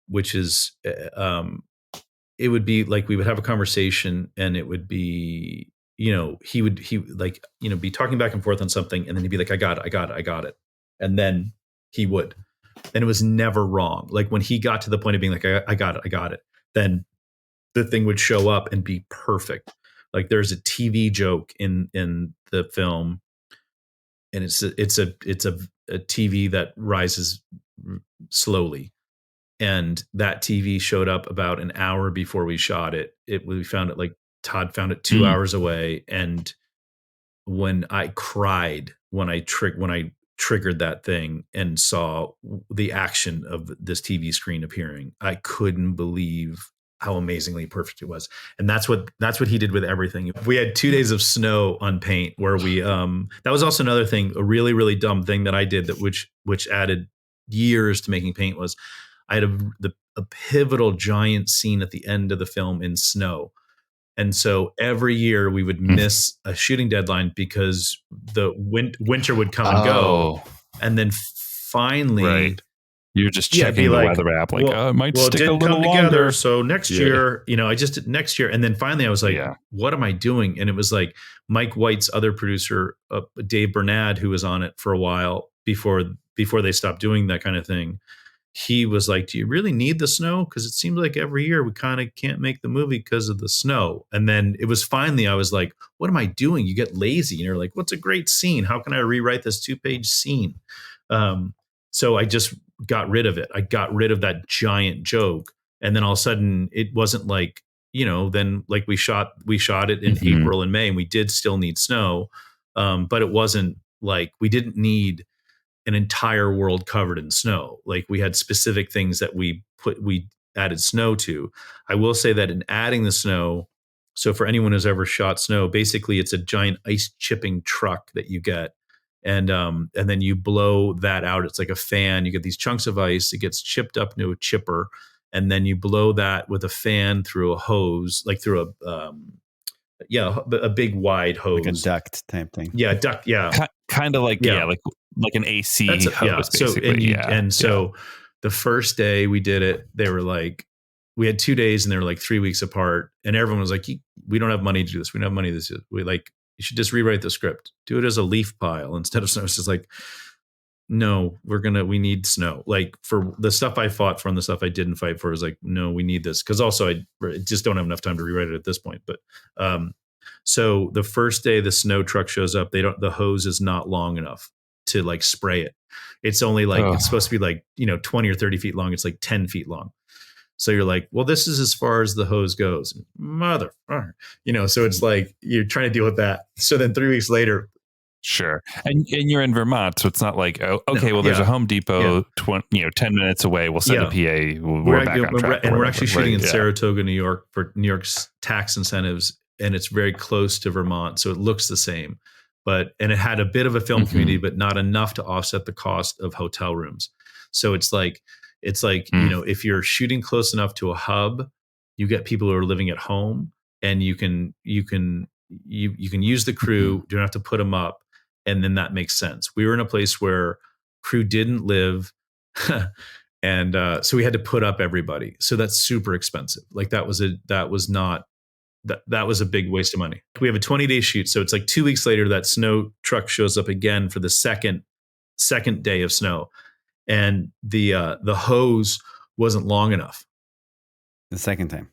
which is, it would be like we would have a conversation, and it would be, he would be talking back and forth on something, and then he'd be like, I got it. And then he would, and it was never wrong. Like when he got to the point of being like, I got it. Then the thing would show up and be perfect. Like there's a TV joke in the film, and it's a TV that rises slowly. And that TV showed up about an hour before we shot it. We found it, like Todd found it 2 hours away. And when I cried, when I triggered that thing and saw the action of this TV screen appearing, I couldn't believe how amazingly perfect it was. And that's what he did with everything. We had 2 days of snow on paint where we, that was also another thing, a really, really dumb thing that I did which added years to making paint was I had a pivotal giant scene at the end of the film in snow. And so every year we would miss a shooting deadline because the winter would come and go. And then finally, right. You're just it'd checking be the like, weather app, like, it might it stick a didn't little come longer. together. So next year, I just did next year. And then finally I was like, what am I doing? And it was like Mike White's other producer, Dave Bernard, who was on it for a while before they stopped doing that kind of thing. He was like, do you really need the snow? Because it seems like every year we kind of can't make the movie because of the snow. And then it was finally, I was like, what am I doing? You get lazy. And you're like, what's a great scene? How can I rewrite this 2-page scene? So I just got rid of it. I got rid of that giant joke. And then all of a sudden it wasn't like, then like we shot it in April and May, and we did still need snow. But it wasn't like we didn't need an entire world covered in snow. Like we had specific things that we added snow to. I will say that in adding the snow, so for anyone who's ever shot snow, basically it's a giant ice chipping truck that you get. And then you blow that out. It's like a fan. You get these chunks of ice. It gets chipped up into a chipper. And then you blow that with a fan through a hose, like through a big wide hose. Like a duct type thing. Yeah, duct, yeah. Kind of like, like an AC hose, basically. So the first day we did it, they were like, we had 2 days and they were like 3 weeks apart. And everyone was like, we don't have money to do this. We don't have money to do this. We like, you should just rewrite the script. Do it as a leaf pile instead of snow. It's just like, no, we need snow. Like for the stuff I fought for and the stuff I didn't fight for is like, no, we need this. Cause also I just don't have enough time to rewrite it at this point. But, so the first day the snow truck shows up, the hose is not long enough to like spray it. It's only like, it's supposed to be like, 20 or 30 feet long. It's like 10 feet long. So you're like, well, this is as far as the hose goes. So it's like, you're trying to deal with that. So then 3 weeks later. Sure. And you're in Vermont. So it's not like, there's a Home Depot, 10 minutes away. We'll send a PA. We're back on track. And we're actually shooting in Saratoga, New York for New York's tax incentives. And it's very close to Vermont. So it looks the same. And it had a bit of a film community, but not enough to offset the cost of hotel rooms. So it's like, if you're shooting close enough to a hub, you get people who are living at home, and you can use the crew. You don't have to put them up, and then that makes sense. We were in a place where crew didn't live, and so we had to put up everybody. So that's super expensive. Like that was a big waste of money. We have a 20-day shoot, so it's like 2 weeks later that snow truck shows up again for the second day of snow, and the hose wasn't long enough. The second time.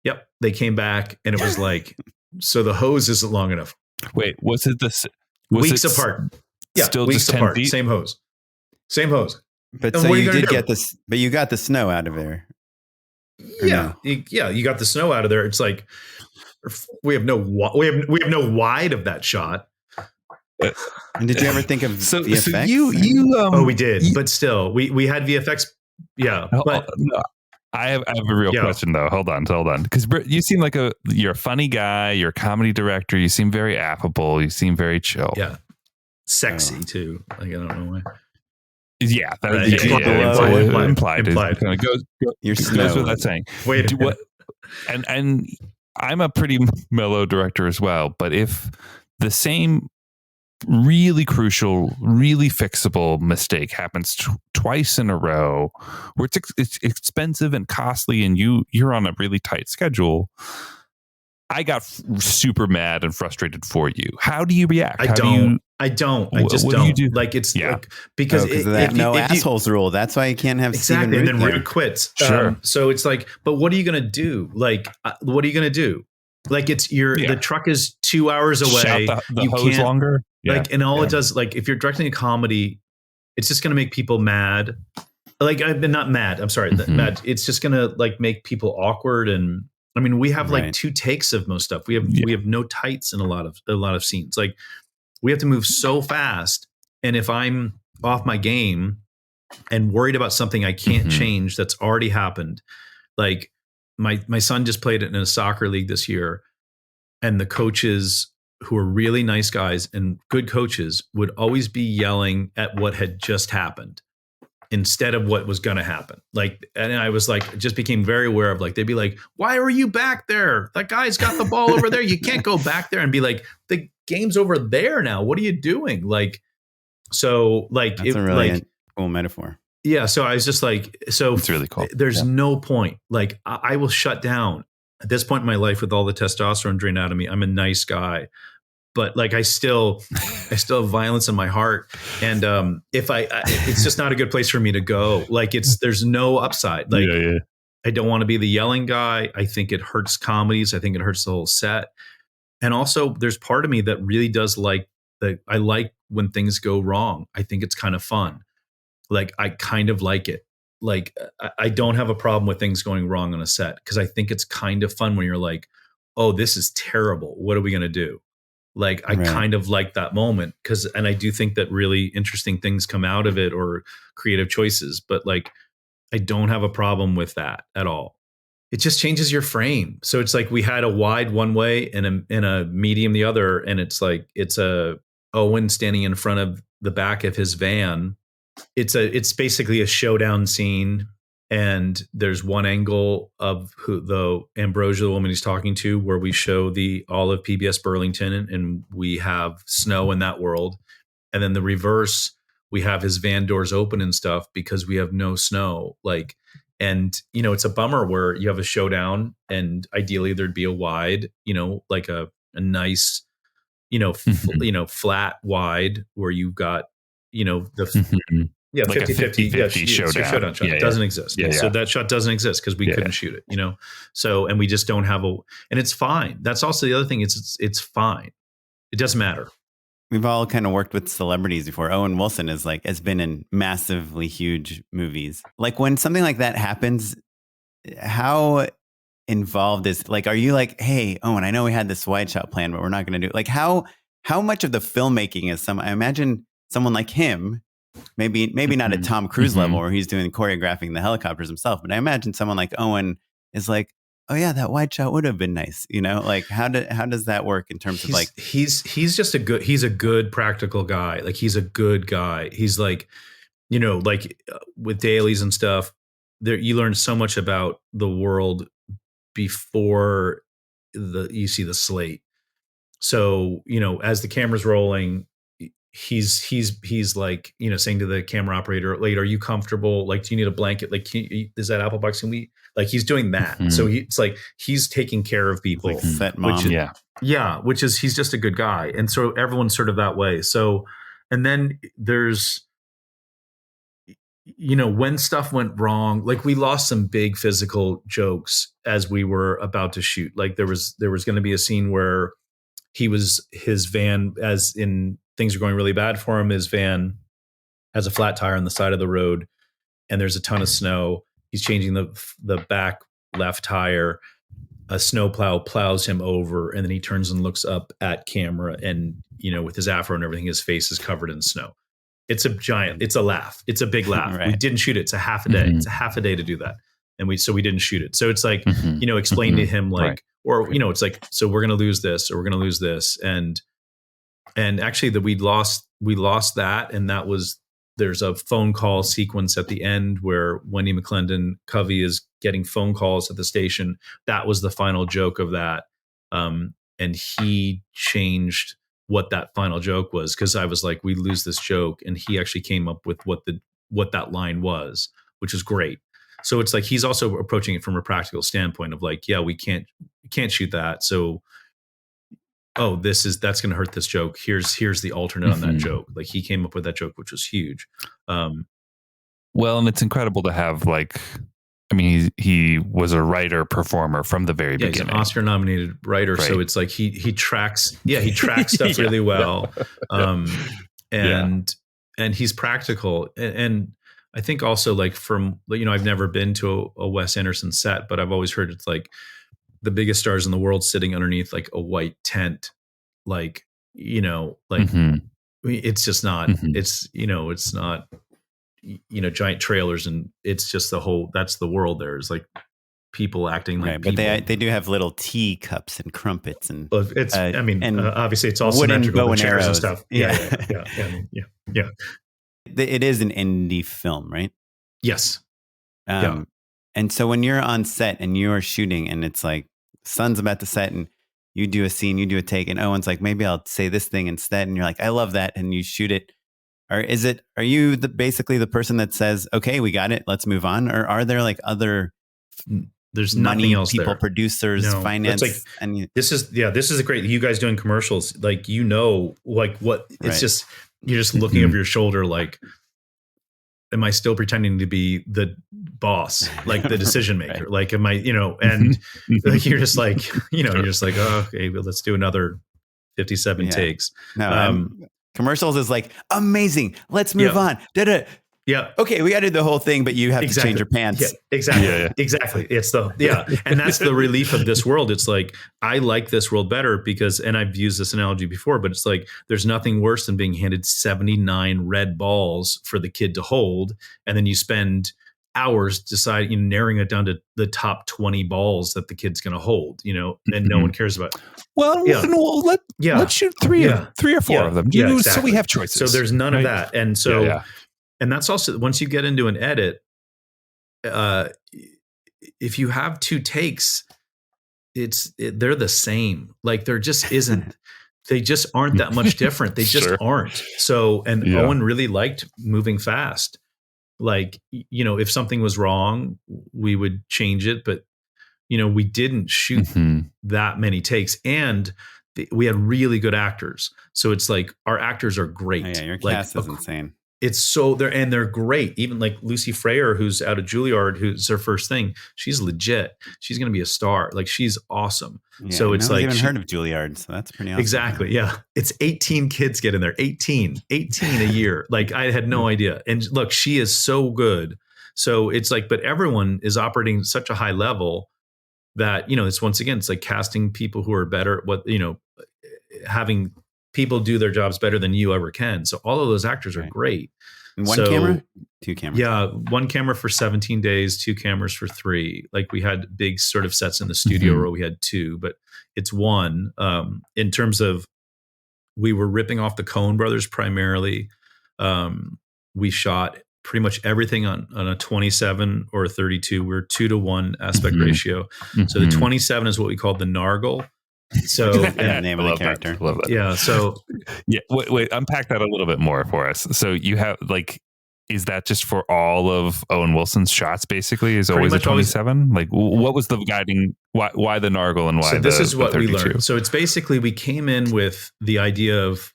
Yep, they came back and it was like, so the hose isn't long enough. Wait, was it weeks apart? Yeah, still weeks just apart. 10 feet? Same hose. But so you did get this, but you got the snow out of there. Yeah, you got the snow out of there. It's like we have no wide of that shot. And did you ever think of VFX? So we did, but still, we had VFX. Yeah, but no, I have a real question though. Hold on, because you seem like you're a funny guy. You're a comedy director. You seem very affable. You seem very chill. Yeah, sexy too. Like I don't know why. Yeah, implied. It goes without saying. Wait, what? And I'm a pretty mellow director as well. But if the same really crucial, really fixable mistake happens twice in a row, where it's expensive and costly, and you're on a really tight schedule, I got super mad and frustrated for you. How do you react? I don't. I just don't. Do? Like it's like because of that assholes rule. That's why you can't have exactly. Stephen And then Root quits. Sure. So it's like, but what are you going to do? Like, what are you going to do? Like the truck is 2 hours away. Shout the hose longer. Like, and all it does, like, if you're directing a comedy, it's just going to make people mad. Like, not mad. I'm sorry, mad. It's just going to like make people awkward. And I mean, we have like 2 takes of most stuff. We have no tights in a lot of scenes. Like, we have to move so fast. And if I'm off my game and worried about something I can't change that's already happened, like my son just played it in a soccer league this year, and the coaches, who are really nice guys and good coaches, would always be yelling at what had just happened. instead of what was going to happen. Like, and I was like, just became very aware of like, they'd be like, why are you back there? That guy's got the ball over there. You can't go back there, and be like, the game's over there now. What are you doing? Like, so like, That's a really cool metaphor. Yeah. So I was just like, so it's really cool. There's no point. Like I will shut down at this point in my life with all the testosterone drained out of me. I'm a nice guy, but like I still have violence in my heart, and if it's just not a good place for me to go. Like there's no upside. Like I don't want to be the yelling guy. I think it hurts comedies. I think it hurts the whole set. And also, there's part of me that really does like I like when things go wrong. I think it's kind of fun. Like I kind of like it. Like I don't have a problem with things going wrong on a set, because I think it's kind of fun when you're like, oh, this is terrible. What are we going to do? Like I kind of like that moment, and I do think that really interesting things come out of it, or creative choices. But like I don't have a problem with that at all. It just changes your frame. So it's like we had a wide one way and a medium the other, and it's like it's a Owen standing in front of the back of his van. It's basically a showdown scene, and there's one angle of the Ambrosia, the woman he's talking to, where we show all of PBS Burlington, and we have snow in that world, and then the reverse, we have his van doors open and stuff because we have no snow. Like, and it's a bummer where you have a showdown, and ideally there'd be a wide, like a nice, flat wide where you've got. The 50-50 showdown shot. It doesn't exist. So that shot doesn't exist because we couldn't shoot it, so, and we just don't have and it's fine. That's also the other thing. It's fine. It doesn't matter. We've all kind of worked with celebrities before. Owen Wilson has been in massively huge movies. Like when something like that happens, how involved is, like, are you like, hey, Owen, I know we had this wide shot plan, but we're not going to do it. Like how much of the filmmaking is I imagine someone like him, maybe not at Tom Cruise level where he's doing choreographing the helicopters himself, but I imagine someone like Owen is like, oh yeah, that wide shot would have been nice. Like how does that work in terms of like, he's just he's a good practical guy. Like he's a good guy. He's like, like with dailies and stuff there, you learn so much about the world before you see the slate. So, as the camera's rolling, he's like, saying to the camera operator, like, are you comfortable? Like, do you need a blanket? Like, is that apple box? Can we, like, he's doing that. So it's like, he's taking care of people. Like set mom. Which is, he's just a good guy. And so everyone's sort of that way. So, and then there's, when stuff went wrong, like we lost some big physical jokes as we were about to shoot. Like there was going to be a scene where his van, as in things are going really bad for him. His van has a flat tire on the side of the road and there's a ton of snow. He's changing the back left tire. A snowplow plows him over, and then he turns and looks up at camera, and, with his afro and everything, his face is covered in snow. It's a laugh. It's a big laugh. Right. We didn't shoot it. It's a half a day. It's a half a day to do that. And we didn't shoot it. So it's like, explain to him like, or, it's like, so we're going to lose this, or we're going to lose this. And actually we lost that. And there's a phone call sequence at the end where Wendy McClendon Covey is getting phone calls at the station. That was the final joke of that. And he changed what that final joke was, because I was like, we lose this joke. And he actually came up with what that line was, which is great. So it's like, he's also approaching it from a practical standpoint of like, yeah, we can't shoot that. So, that's going to hurt this joke. Here's the alternate on that joke. Like he came up with that joke, which was huge. Well, and it's incredible to have like, I mean, he was a writer performer from the very beginning. He's an Oscar nominated writer. Right. So it's like he tracks stuff really well. And he's practical. And I think also like from, I've never been to a Wes Anderson set, but I've always heard it's like the biggest stars in the world sitting underneath like a white tent, like, it's just not, it's, it's not, giant trailers, and it's just that's the world. There's like people acting like people. But they do have little tea cups and crumpets and it's, obviously it's all symmetrical with chairs and stuff. Yeah. It is an indie film, right? Yes. And so when you're on set and you're shooting and it's like sun's about to set and you do a scene, you do a take, and Owen's like, maybe I'll say this thing instead. And you're like, I love that. And you shoot it. Or are you basically the person that says, okay, we got it, let's move on? Or are there like other there's nothing else people, there. Producers, finance? Like, this is a great, you guys doing commercials, like, like what, it's just, you're just looking over your shoulder, like, am I still pretending to be the boss, like the decision maker? Right. Like, am I, and like, you're just like, you're just like, oh, okay, well, let's do another 57 takes. No, commercials is like, amazing, let's move on. Yeah. Okay, we got to do the whole thing, but you have to change your pants. Yeah, exactly. Exactly. It's and that's the relief of this world. It's like, I like this world better because, and I've used this analogy before, but it's like, there's nothing worse than being handed 79 red balls for the kid to hold. And then you spend hours deciding, narrowing it down to the top 20 balls that the kid's going to hold, and no one cares about. Well, let's shoot three or four of them. Exactly. So we have choices. So there's none of that. And so, and that's also, once you get into an edit, if you have 2 takes, they're the same. Like, there just isn't, they just aren't that much different. They just aren't. So, and Owen really liked moving fast. Like, if something was wrong, we would change it, but we didn't shoot that many takes, and we had really good actors. So it's like, our actors are great. Oh, yeah, your cast is insane. It's so they're great. Even like Lucy Freyer, who's out of Juilliard, who's her first thing. She's legit. She's going to be a star. Like, she's awesome. Yeah, so it's like, even heard of Juilliard. So that's pretty awesome. Exactly. Yeah. It's 18 kids get in there, 18 a year. Like, I had no idea. And look, she is so good. So it's like, but everyone is operating at such a high level that, it's, once again, it's like casting people who are better at what, having people do their jobs better than you ever can. So all of those actors are great. And one camera? 2 cameras. Yeah. 1 camera for 17 days, 2 cameras for 3. Like, we had big sort of sets in the studio where we had 2, but it's 1. In terms of, we were ripping off the Coen brothers primarily. We shot pretty much everything on a 27 or a 32. We're 2-to-1 aspect ratio. So the 27 is what we call the Nargle. So, the name of the character. Love that. Yeah. So, wait, unpack that a little bit more for us. So you have, like, is that just for all of Owen Wilson's shots? Basically, is always a 27? Like, what was the guiding? Why the Nargle and why? So this is what we learned. So it's basically, we came in with the idea of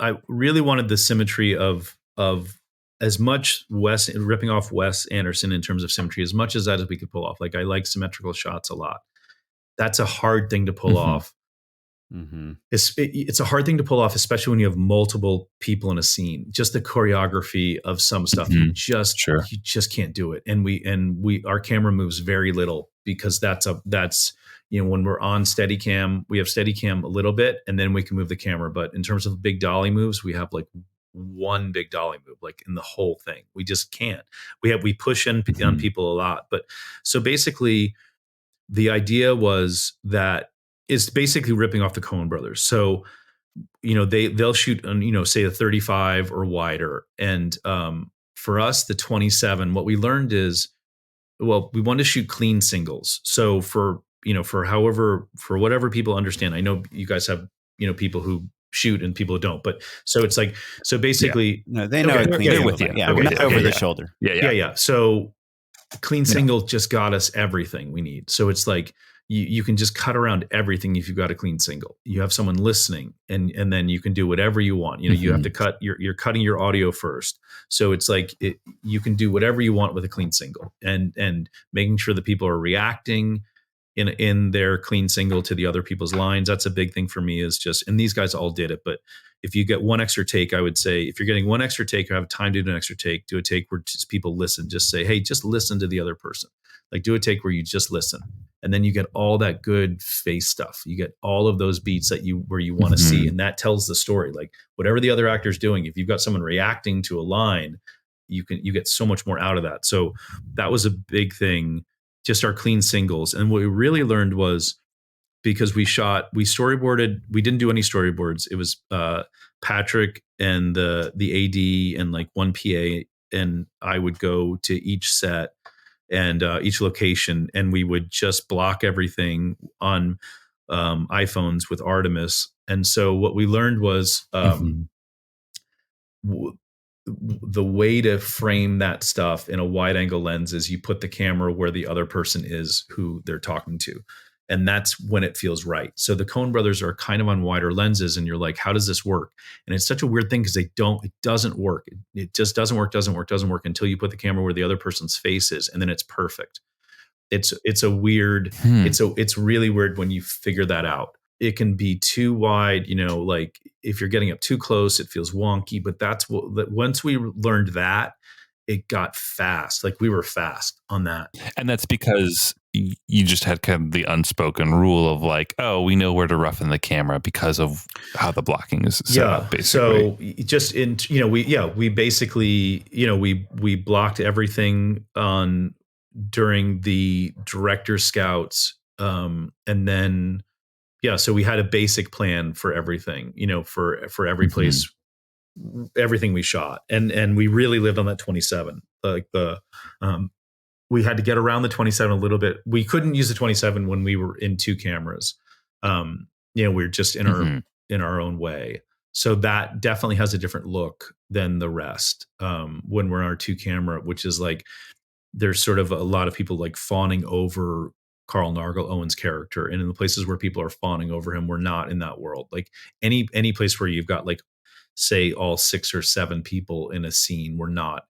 I really wanted the symmetry of as much ripping off Wes Anderson in terms of symmetry as much as we could pull off. Like, I like symmetrical shots a lot. That's a hard thing to pull off. It's a hard thing to pull off, especially when you have multiple people in a scene. Just the choreography of some stuff, you just can't do it. And our camera moves very little, because that's when we're on Steadicam, we have Steadicam a little bit, and then we can move the camera. But in terms of big dolly moves, we have like 1 big dolly move, like, in the whole thing. We just can't. We push on people a lot. But so basically, the idea was that it's basically ripping off the Coen brothers. So, they'll shoot on, say a 35 or wider. And for us, the 27, what we learned is, well, we wanted to shoot clean singles. So for whatever people understand, I know you guys have, people who shoot and people who don't, but so it's like, so basically, no, they know it clean. They're with you. Yeah, not over the shoulder. Yeah. So clean single just got us everything we need. So it's like, you can just cut around everything if you've got a clean single. You have someone listening, and then you can do whatever you want. You have to cut. You're cutting your audio first, so it's like you can do whatever you want with a clean single, and making sure that people are reacting in their clean single to the other people's lines. That's a big thing for me, is just, and these guys all did it, but if you get 1 extra take, I would say, if you're getting 1 extra take or have time to do an extra take, do a take where just people listen. Just say, hey, just listen to the other person. Like, do a take where you just listen. And then you get all that good face stuff. You get all of those beats where you want to see. And that tells the story. Like, whatever the other actor's doing, if you've got someone reacting to a line, you get so much more out of that. So that was a big thing, just our clean singles. And what we really learned was because we storyboarded. We didn't do any storyboards. It was Patrick and the AD and like one PA, and I would go to each set and each location, and we would just block everything on iPhones with Artemis. And so what we learned was the way to frame that stuff in a wide angle lens is you put the camera where the other person is who they're talking to. And that's when it feels right. So the Coen brothers are kind of on wider lenses, and you're like, how does this work? And it's such a weird thing because it doesn't work. It just doesn't work until you put the camera where the other person's face is, and then it's perfect. It's a weird, it's really weird when you figure that out. It can be too wide, like if you're getting up too close, it feels wonky, but once we learned that, it got fast. Like we were fast on that. And that's because you just had kind of the unspoken rule of like, oh, we know where to roughen the camera because of how the blocking is set up, basically. So just we basically, we blocked everything during the director scouts. And then, so we had a basic plan for everything, for every place, everything we shot. And we really lived on that 27, like we had to get around the 27 a little bit. We couldn't use the 27 when we were in two cameras. We were just in our own way. So that definitely has a different look than the rest. When we're on our two camera, which is like, there's sort of a lot of people like fawning over Carl Nargle, Owen's character. And in the places where people are fawning over him, we're not in that world. Like any place where you've got like, say all 6 or 7 people in a scene, we're not.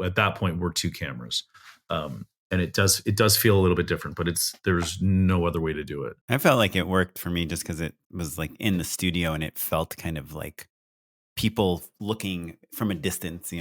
At that point, we're two cameras. And it does feel a little bit different, but there's no other way to do it. I felt like it worked for me just because it was like in the studio and it felt kind of like people looking from a distance,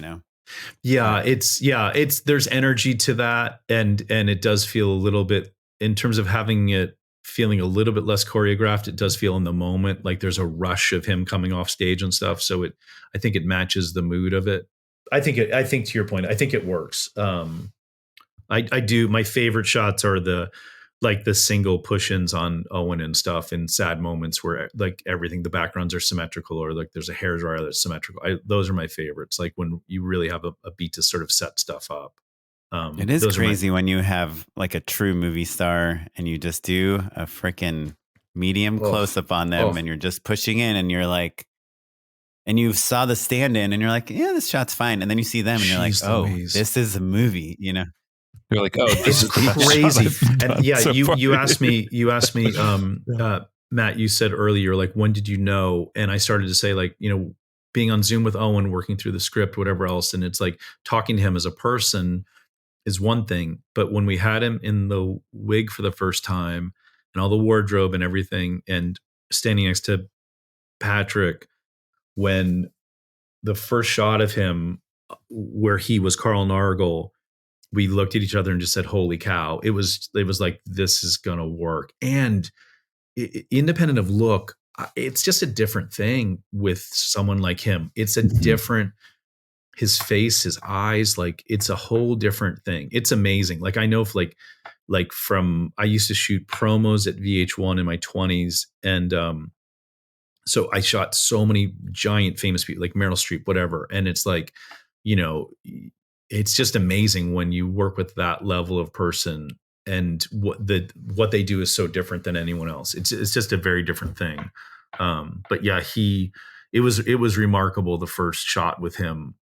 Yeah, there's energy to that, and it does feel a little bit, in terms of having it feeling a little bit less choreographed. It does feel in the moment like there's a rush of him coming off stage and stuff. So I think it matches the mood of it. I think to your point, I think it works. I do. My favorite shots are the single push-ins on Owen and stuff in sad moments where like everything, the backgrounds are symmetrical, or like there's a hairdryer that's symmetrical. Those are my favorites. Like when you really have a beat to sort of set stuff up. It is crazy when you have like a true movie star and you just do a freaking medium close up on them and you're just pushing in and you're like, and you saw the stand-in and you're like, yeah, this shot's fine. And then you see them and you're like, oh, this is a movie, You're like, oh, this is crazy. And yeah, you asked me, Matt, you said earlier, like, when did you know? And I started to say, like, being on Zoom with Owen, working through the script, whatever else. And it's like talking to him as a person is one thing. But when we had him in the wig for the first time and all the wardrobe and everything, and standing next to Patrick, when the first shot of him where he was Carl Nargle, we looked at each other and just said, holy cow. It was like, this is going to work. And independent of look, it's just a different thing with someone like him. It's a different, his face, his eyes, like it's a whole different thing. It's amazing. Like I know if like from, I used to shoot promos at VH1 in my 20s. And so I shot so many giant famous people like Meryl Streep, whatever. And it's like, it's just amazing when you work with that level of person, and what they do is so different than anyone else. It's just a very different thing. But yeah, it was remarkable. The first shot with him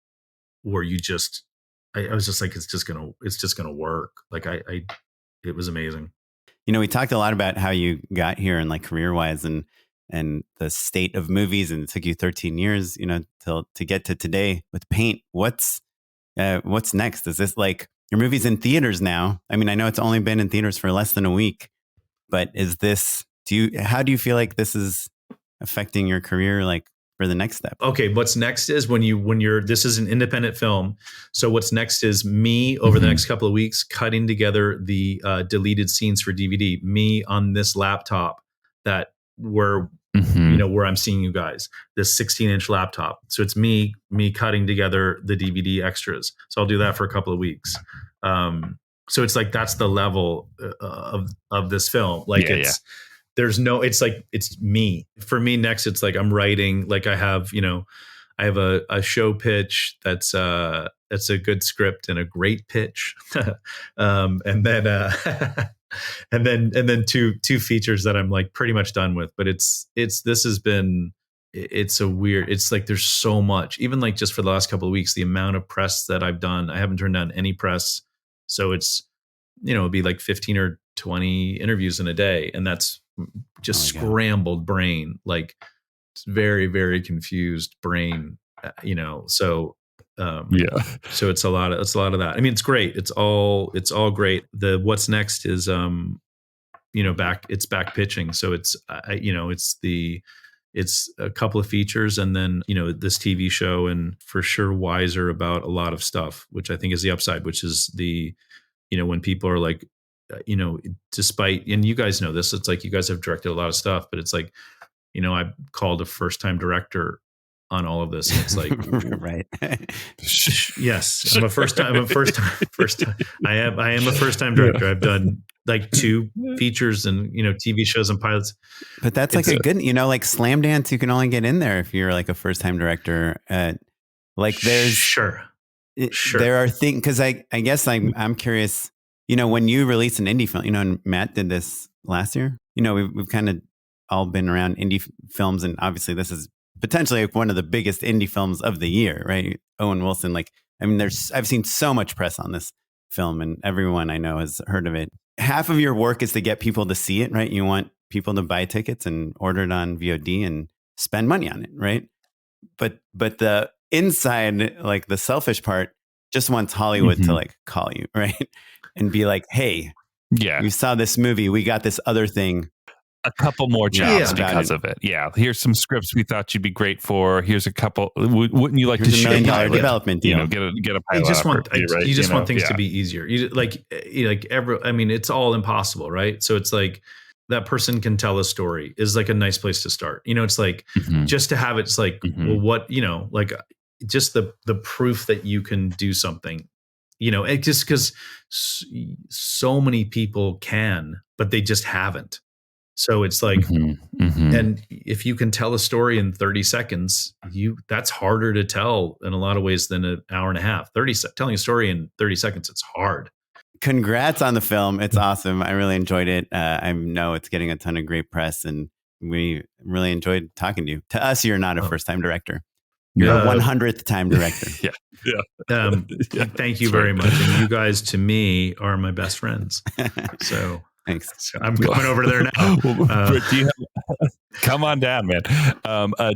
where I was just like, it's just gonna work. Like it was amazing. We talked a lot about how you got here and like career wise and the state of movies, and it took you 13 years, to get to today with Paint. What's next? Is this like your movie's in theaters now? I mean, I know it's only been in theaters for less than a week, but how do you feel like this is affecting your career, like for the next step? Okay. What's next is this is an independent film. So what's next is me over the next couple of weeks, cutting together the deleted scenes for DVD, me on this laptop where I'm seeing you guys, this 16-inch laptop. So it's me cutting together the DVD extras. So I'll do that for a couple of weeks. So it's like, that's the level of this film. Like there's no, it's like, it's me. For me next, it's like I'm writing, like I have a show pitch that's a good script and a great pitch. And then and then two features that I'm like pretty much done with. But it's a weird, it's like there's so much, even like just for the last couple of weeks, the amount of press that I've done. I haven't turned down any press. So it's, it'd be like 15 or 20 interviews in a day. And that's just scrambled brain. Like it's very, very confused brain, so so it's a lot of that. I mean, it's great. It's all great. The what's next is back pitching. So it's it's a couple of features and then this TV show, and for sure wiser about a lot of stuff, which I think is the upside, which is the when people are like despite, and you guys know this, it's like you guys have directed a lot of stuff, but it's like I called a first-time director on all of this. And it's like, right. Yes, I'm a first time. I am a first-time director. I've done like 2 features and, TV shows and pilots. But that's like a good, like Slam Dance, you can only get in there if you're like a first-time director. Like there's sure. There are things, because I guess I'm curious, when you release an indie film, and Matt did this last year, we've kind of all been around indie films, and obviously this is potentially one of the biggest indie films of the year, right? Owen Wilson, I've seen so much press on this film, and everyone I know has heard of it. Half of your work is to get people to see it, right? You want people to buy tickets and order it on VOD and spend money on it, right? But the inside, like the selfish part, just wants Hollywood to like call you, right? And be like, hey, you saw this movie, we got this other thing. A couple more jobs because of it. Yeah. Here's some scripts we thought you'd be great for. Here's a couple. Wouldn't you like to shoot $1 million development deal? Get a pilot. You just want things to be easier. It's all impossible, right? So it's like that person can tell a story is like a nice place to start. It's like just to have it's like, well, what, like just the proof that you can do something. It just because so many people can, but they just haven't. So it's like, and if you can tell a story in 30 seconds, that's harder to tell in a lot of ways than an hour and a half. Telling a story in 30 seconds, it's hard. Congrats on the film. It's awesome. I really enjoyed it. I know it's getting a ton of great press, and we really enjoyed talking to you. To us, you're not a first-time director. You're a 100th time director. Thank you very much. And you guys, to me, are my best friends. So... Thanks. So I'm coming over there now. Do you come on down, man.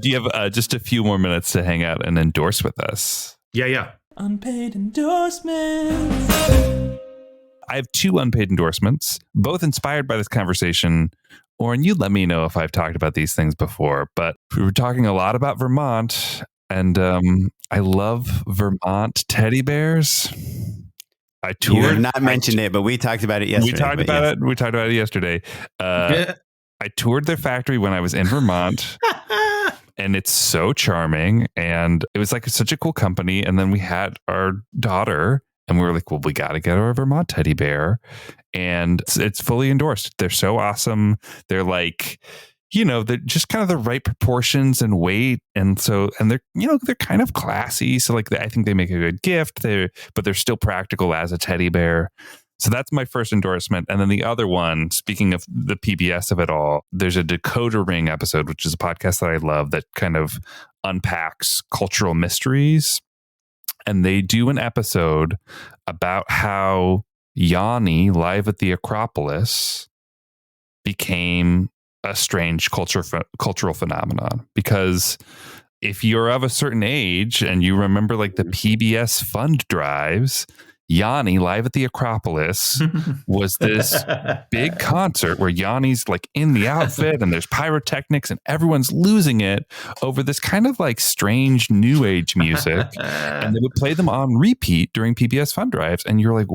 Do you have just a few more minutes to hang out and endorse with us? Yeah. Unpaid endorsements. I have 2 unpaid endorsements, both inspired by this conversation. Oren, you let me know if I've talked about these things before, but we were talking a lot about Vermont, and I love Vermont teddy bears. You have not mentioned it, but we talked about it yesterday. We talked about it yesterday. I toured their factory when I was in Vermont, and it's so charming. And it was like such a cool company. And then we had our daughter, and we were like, well, we got to get our Vermont teddy bear. And it's fully endorsed. They're so awesome. They're like, they're just kind of the right proportions and weight. And they're, they're kind of classy. So like, I think they make a good gift but they're still practical as a teddy bear. So that's my first endorsement. And then the other one, speaking of the PBS of it all, there's a Dakota Ring episode, which is a podcast that I love that kind of unpacks cultural mysteries. And they do an episode about how Yanni, live at the Acropolis, became a strange cultural phenomenon. Because if you're of a certain age and you remember like the PBS fund drives, Yanni, live at the Acropolis, was this big concert where Yanni's like in the outfit and there's pyrotechnics and everyone's losing it over this kind of like strange new age music. And they would play them on repeat during PBS fund drives. And you're like,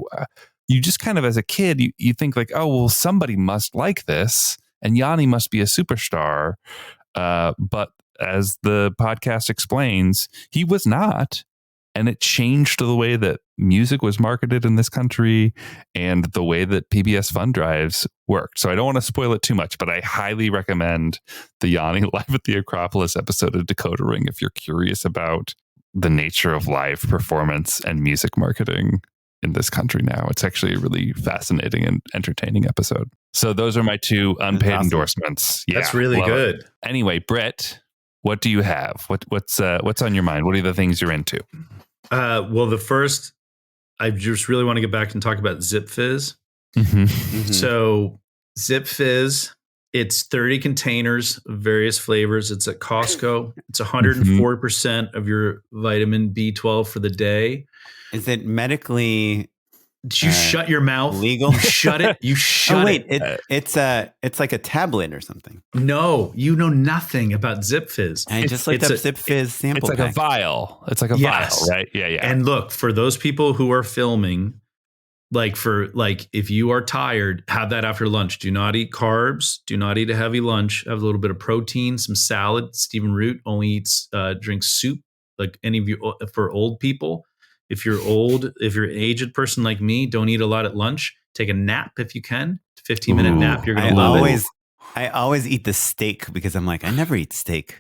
you just kind of as a kid, you think like, oh, well, somebody must like this. And Yanni must be a superstar. But as the podcast explains, he was not. And it changed the way that music was marketed in this country and the way that PBS fund drives worked. So I don't want to spoil it too much, but I highly recommend the Yanni Live at the Acropolis episode of Dakota Ring if you're curious about the nature of live performance and music marketing in this country now. It's actually a really fascinating and entertaining episode. So those are my two unpaid endorsements. Yeah, that's really good. It. Anyway, Brit, what do you have? What's on your mind? What are the things you're into? Well, the first, I just really want to get back and talk about Zip Fizz. Mm-hmm. Mm-hmm. So Zip Fizz, it's 30 containers of various flavors. It's at Costco. It's 104% of your vitamin B12 for the day. Is it medically? Did you shut your mouth? Legal? You shut it. You shut it. it. It's like a tablet or something. No, you know nothing about Zip Fizz. I just looked up Zip Fizz sample. It's like pack. a vial. It's like a vial, right? Yeah. And look, for those people who are filming, if you are tired, have that after lunch. Do not eat carbs. Do not eat a heavy lunch. Have a little bit of protein, some salad. Stephen Root only eats, drinks soup. Like any of you, for old people. If you're old, if you're an aged person like me, don't eat a lot at lunch. Take a nap if you can. 15-minute nap. You're going to love it. I always eat the steak because I'm like, I never eat steak.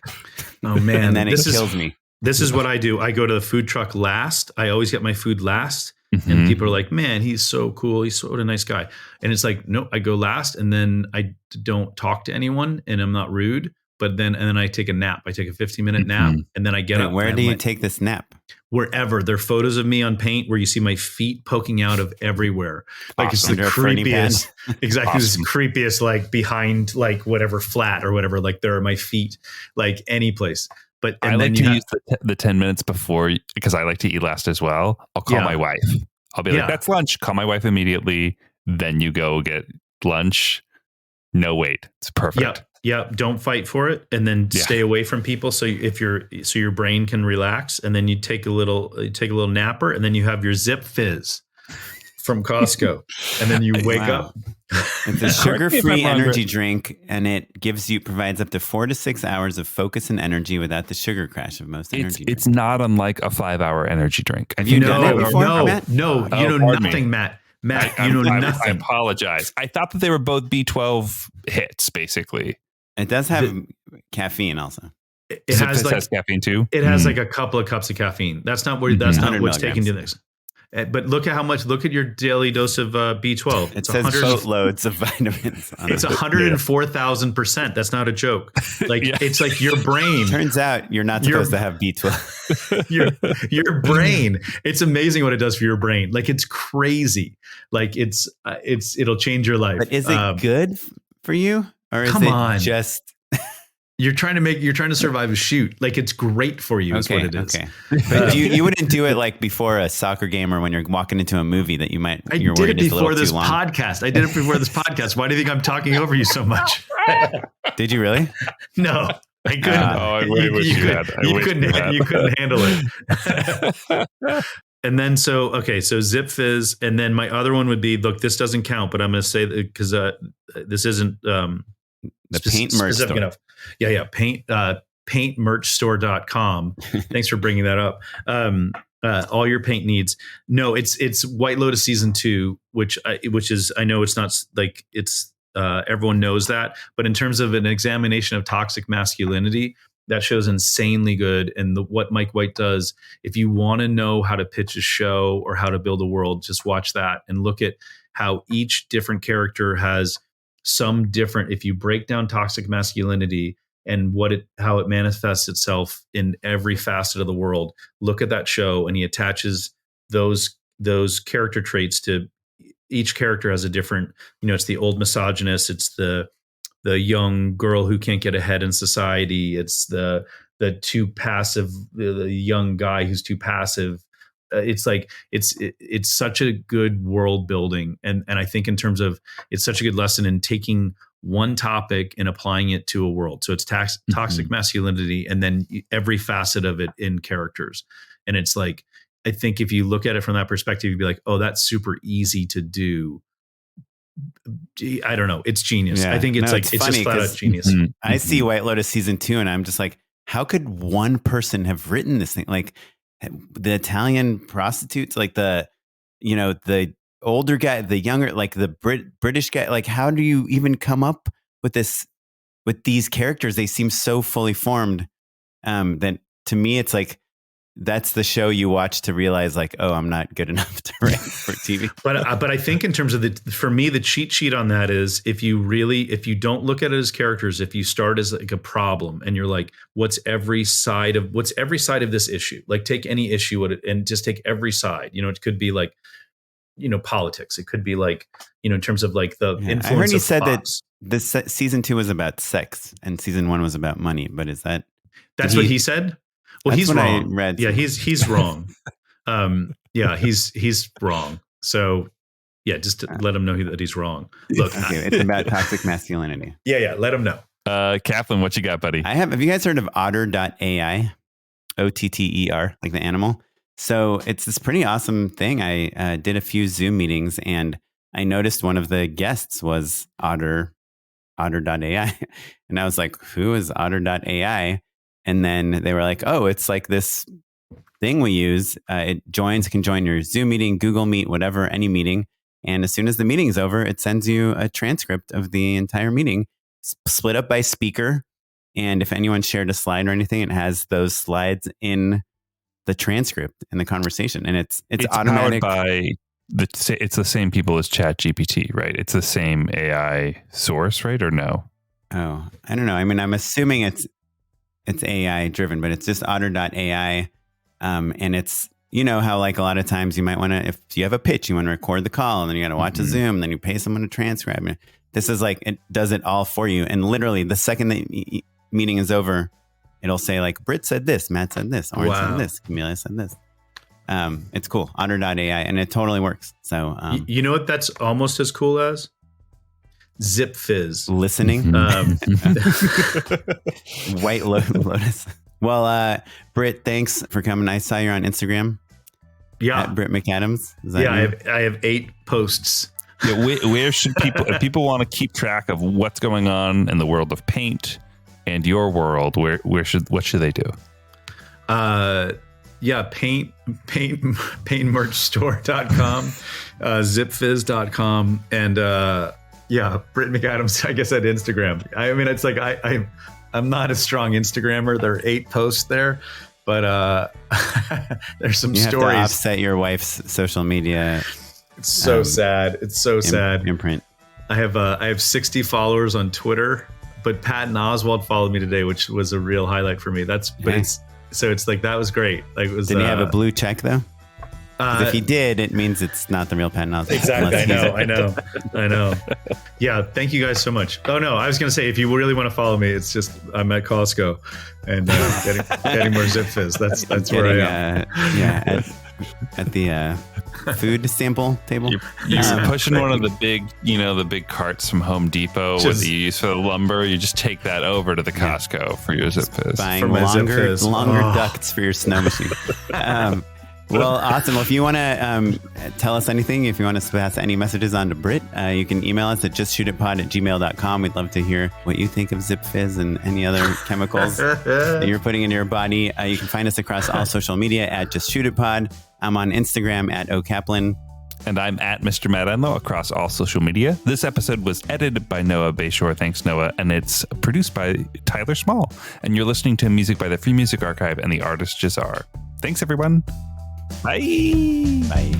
Oh, man. And then it kills me. This is what I do. I go to the food truck last. I always get my food last. Mm-hmm. And people are like, man, he's so cool. He's so a nice guy. And it's like, no, I go last. And then I don't talk to anyone and I'm not rude. But then I take a nap. I take a 15-minute nap and then I get up. Where do you take this nap? Wherever. There are photos of me on Paint where you see my feet poking out of everywhere. Like awesome. It's the creepiest. Exactly. Awesome. It's the creepiest, like behind like whatever flat or whatever. Like there are my feet, like any place. But I like to use the 10 minutes before because I like to eat last as well. I'll call my wife. I'll be like, that's lunch. Call my wife immediately. Then you go get lunch. No wait. It's perfect. Yeah, don't fight for it, and then stay away from people. So your brain can relax, and then you take a little napper, and then you have your Zip Fizz from Costco, and then you wake up. It's a sugar-free energy drink, and it provides up to 4 to 6 hours of focus and energy without the sugar crash of most energy drinks. It's not unlike a 5-hour energy drink. Have you done it before, Matt? No, you know nothing, Matt. Matt, you know nothing. I apologize. I thought that they were both B12 hits, basically. It does have caffeine also. It has caffeine too. It has like a couple of cups of caffeine. That's not where that's not what's taken to this. But look at how much. Look at your daily dose of B12. It says boatloads of vitamins. It's 104,000%. That's not a joke. Like it's like your brain. Turns out you're not supposed to have B12. your brain. It's amazing what it does for your brain. Like it's crazy. Like it'll change your life. But is it good for you? Or is it just you're trying to survive a shoot? Like it's great for you is what it is. Okay. But you wouldn't do it like before a soccer game or when you're walking into a movie that you're worried it's a little too long. I did it before this podcast. Why do you think I'm talking over you so much? Did you really? No. I couldn't. You couldn't handle it. And then so Zip Fizz, and then my other one would be, look, this doesn't count, but I'm going to say that because this isn't the Paint merch store. Enough. Yeah. Paintmerchstore.com. Thanks for bringing that up. All your paint needs. No, it's White Lotus season 2, which is, I know it's not like it's everyone knows that, but in terms of an examination of toxic masculinity, that show's insanely good. And what Mike White does, if you want to know how to pitch a show or how to build a world, just watch that and look at how each different character has some different, if you break down toxic masculinity and how it manifests itself in every facet of the world, look at that show, and he attaches those character traits to each character. Has a different, it's the old misogynist, it's the young girl who can't get ahead in society, it's the too passive, the young guy who's too passive. It's like it's such a good world building, and I think in terms of, it's such a good lesson in taking one topic and applying it to a world. So it's toxic masculinity, and then every facet of it in characters. And it's like, I think if you look at it from that perspective, you'd be like, oh, that's super easy to do. I don't know. It's genius. Yeah. I think it's just flat out genius. I see White Lotus season 2 and I'm just like, how could one person have written this thing? Like, the Italian prostitutes, like the older guy, the younger, like the British guy. Like, how do you even come up with these characters? They seem so fully formed that to me, it's like, that's the show you watch to realize, like, oh, I'm not good enough to write for TV. But I think in terms of for me, the cheat sheet on that is if you don't look at it as characters, if you start as like a problem and you're like, what's every side of this issue? Like, take any issue and just take every side. It could be like, politics. It could be like, in terms of like the influence. I heard you said Fox. That this season 2 was about sex and season 1 was about money. But is that? That's what he said. Well, he's wrong. I read. Yeah, he's wrong. He's wrong. So, yeah, just let him know that he's wrong. Look, okay, it's about toxic masculinity. Yeah, let him know. Kaplan, what you got, buddy? Have you guys heard of Otter.AI? OTTER, like the animal. So it's this pretty awesome thing. I did a few Zoom meetings and I noticed one of the guests was Otter.AI. And I was like, who is Otter.AI? And then they were like, oh, it's like this thing we use. It can join your Zoom meeting, Google Meet, whatever, any meeting. And as soon as the meeting's over, it sends you a transcript of the entire meeting, split up by speaker. And if anyone shared a slide or anything, it has those slides in the transcript in the conversation. And it's automatic. It's the same people as ChatGPT, right? It's the same AI source, right? Or no? Oh, I don't know. I mean, I'm assuming it's AI driven, but it's just Otter.AI. And it's, how like a lot of times you might want to, if you have a pitch, you want to record the call and then you got to watch a Zoom, and then you pay someone to transcribe it. This is like, it does it all for you. And literally the second the meeting is over, it'll say like, Brit said this, Matt said this, Oren said this, Camila said this. It's cool. Otter.AI, and it totally works. So, you know what that's almost as cool as? Zip Fizz. Listening. White Lotus. Well, Brit, thanks for coming. I saw you on Instagram. Yeah. At Brit McAdams. I have 8 posts. Yeah, where should people, if people want to keep track of what's going on in the world of paint and your world, what should they do? paintmerchstore.com, zipfizz.com, and Brit McAdams, I guess, at Instagram. I mean, it's like I'm not a strong Instagrammer. There are 8 posts there, but there's some stories. You have to offset your wife's social media. It's so sad. It's so sad. Imprint. I have 60 followers on Twitter, but Patton Oswalt followed me today, which was a real highlight for me. It's like, that was great. Like, it was. Did he have a blue check though? If he did, it means it's not the real Patton Oswalt. Exactly. I know. Yeah. Thank you guys so much. Oh no, I was going to say, if you really want to follow me, it's just, I'm at Costco and getting more Zip Fizz. That's where I am. At the food sample table. You're pushing one of the big carts from Home Depot that you use for the lumber. You just take that over to the Costco for your Zip Fizz. Buying longer ducts for your snow machine. Well, awesome. Well, if you want to tell us anything, if you want to pass any messages on to Brit, you can email us at justshootitpod@gmail.com. We'd love to hear what you think of Zip Fizz and any other chemicals that you're putting into your body. You can find us across all social media at justshootitpod. I'm on Instagram at okaplan. And I'm at Mr. Matt Enlow across all social media. This episode was edited by Noah Bayshore. Thanks, Noah. And it's produced by Tyler Small. And you're listening to music by the Free Music Archive and the artist Jazar. Thanks, everyone. Bye. Bye.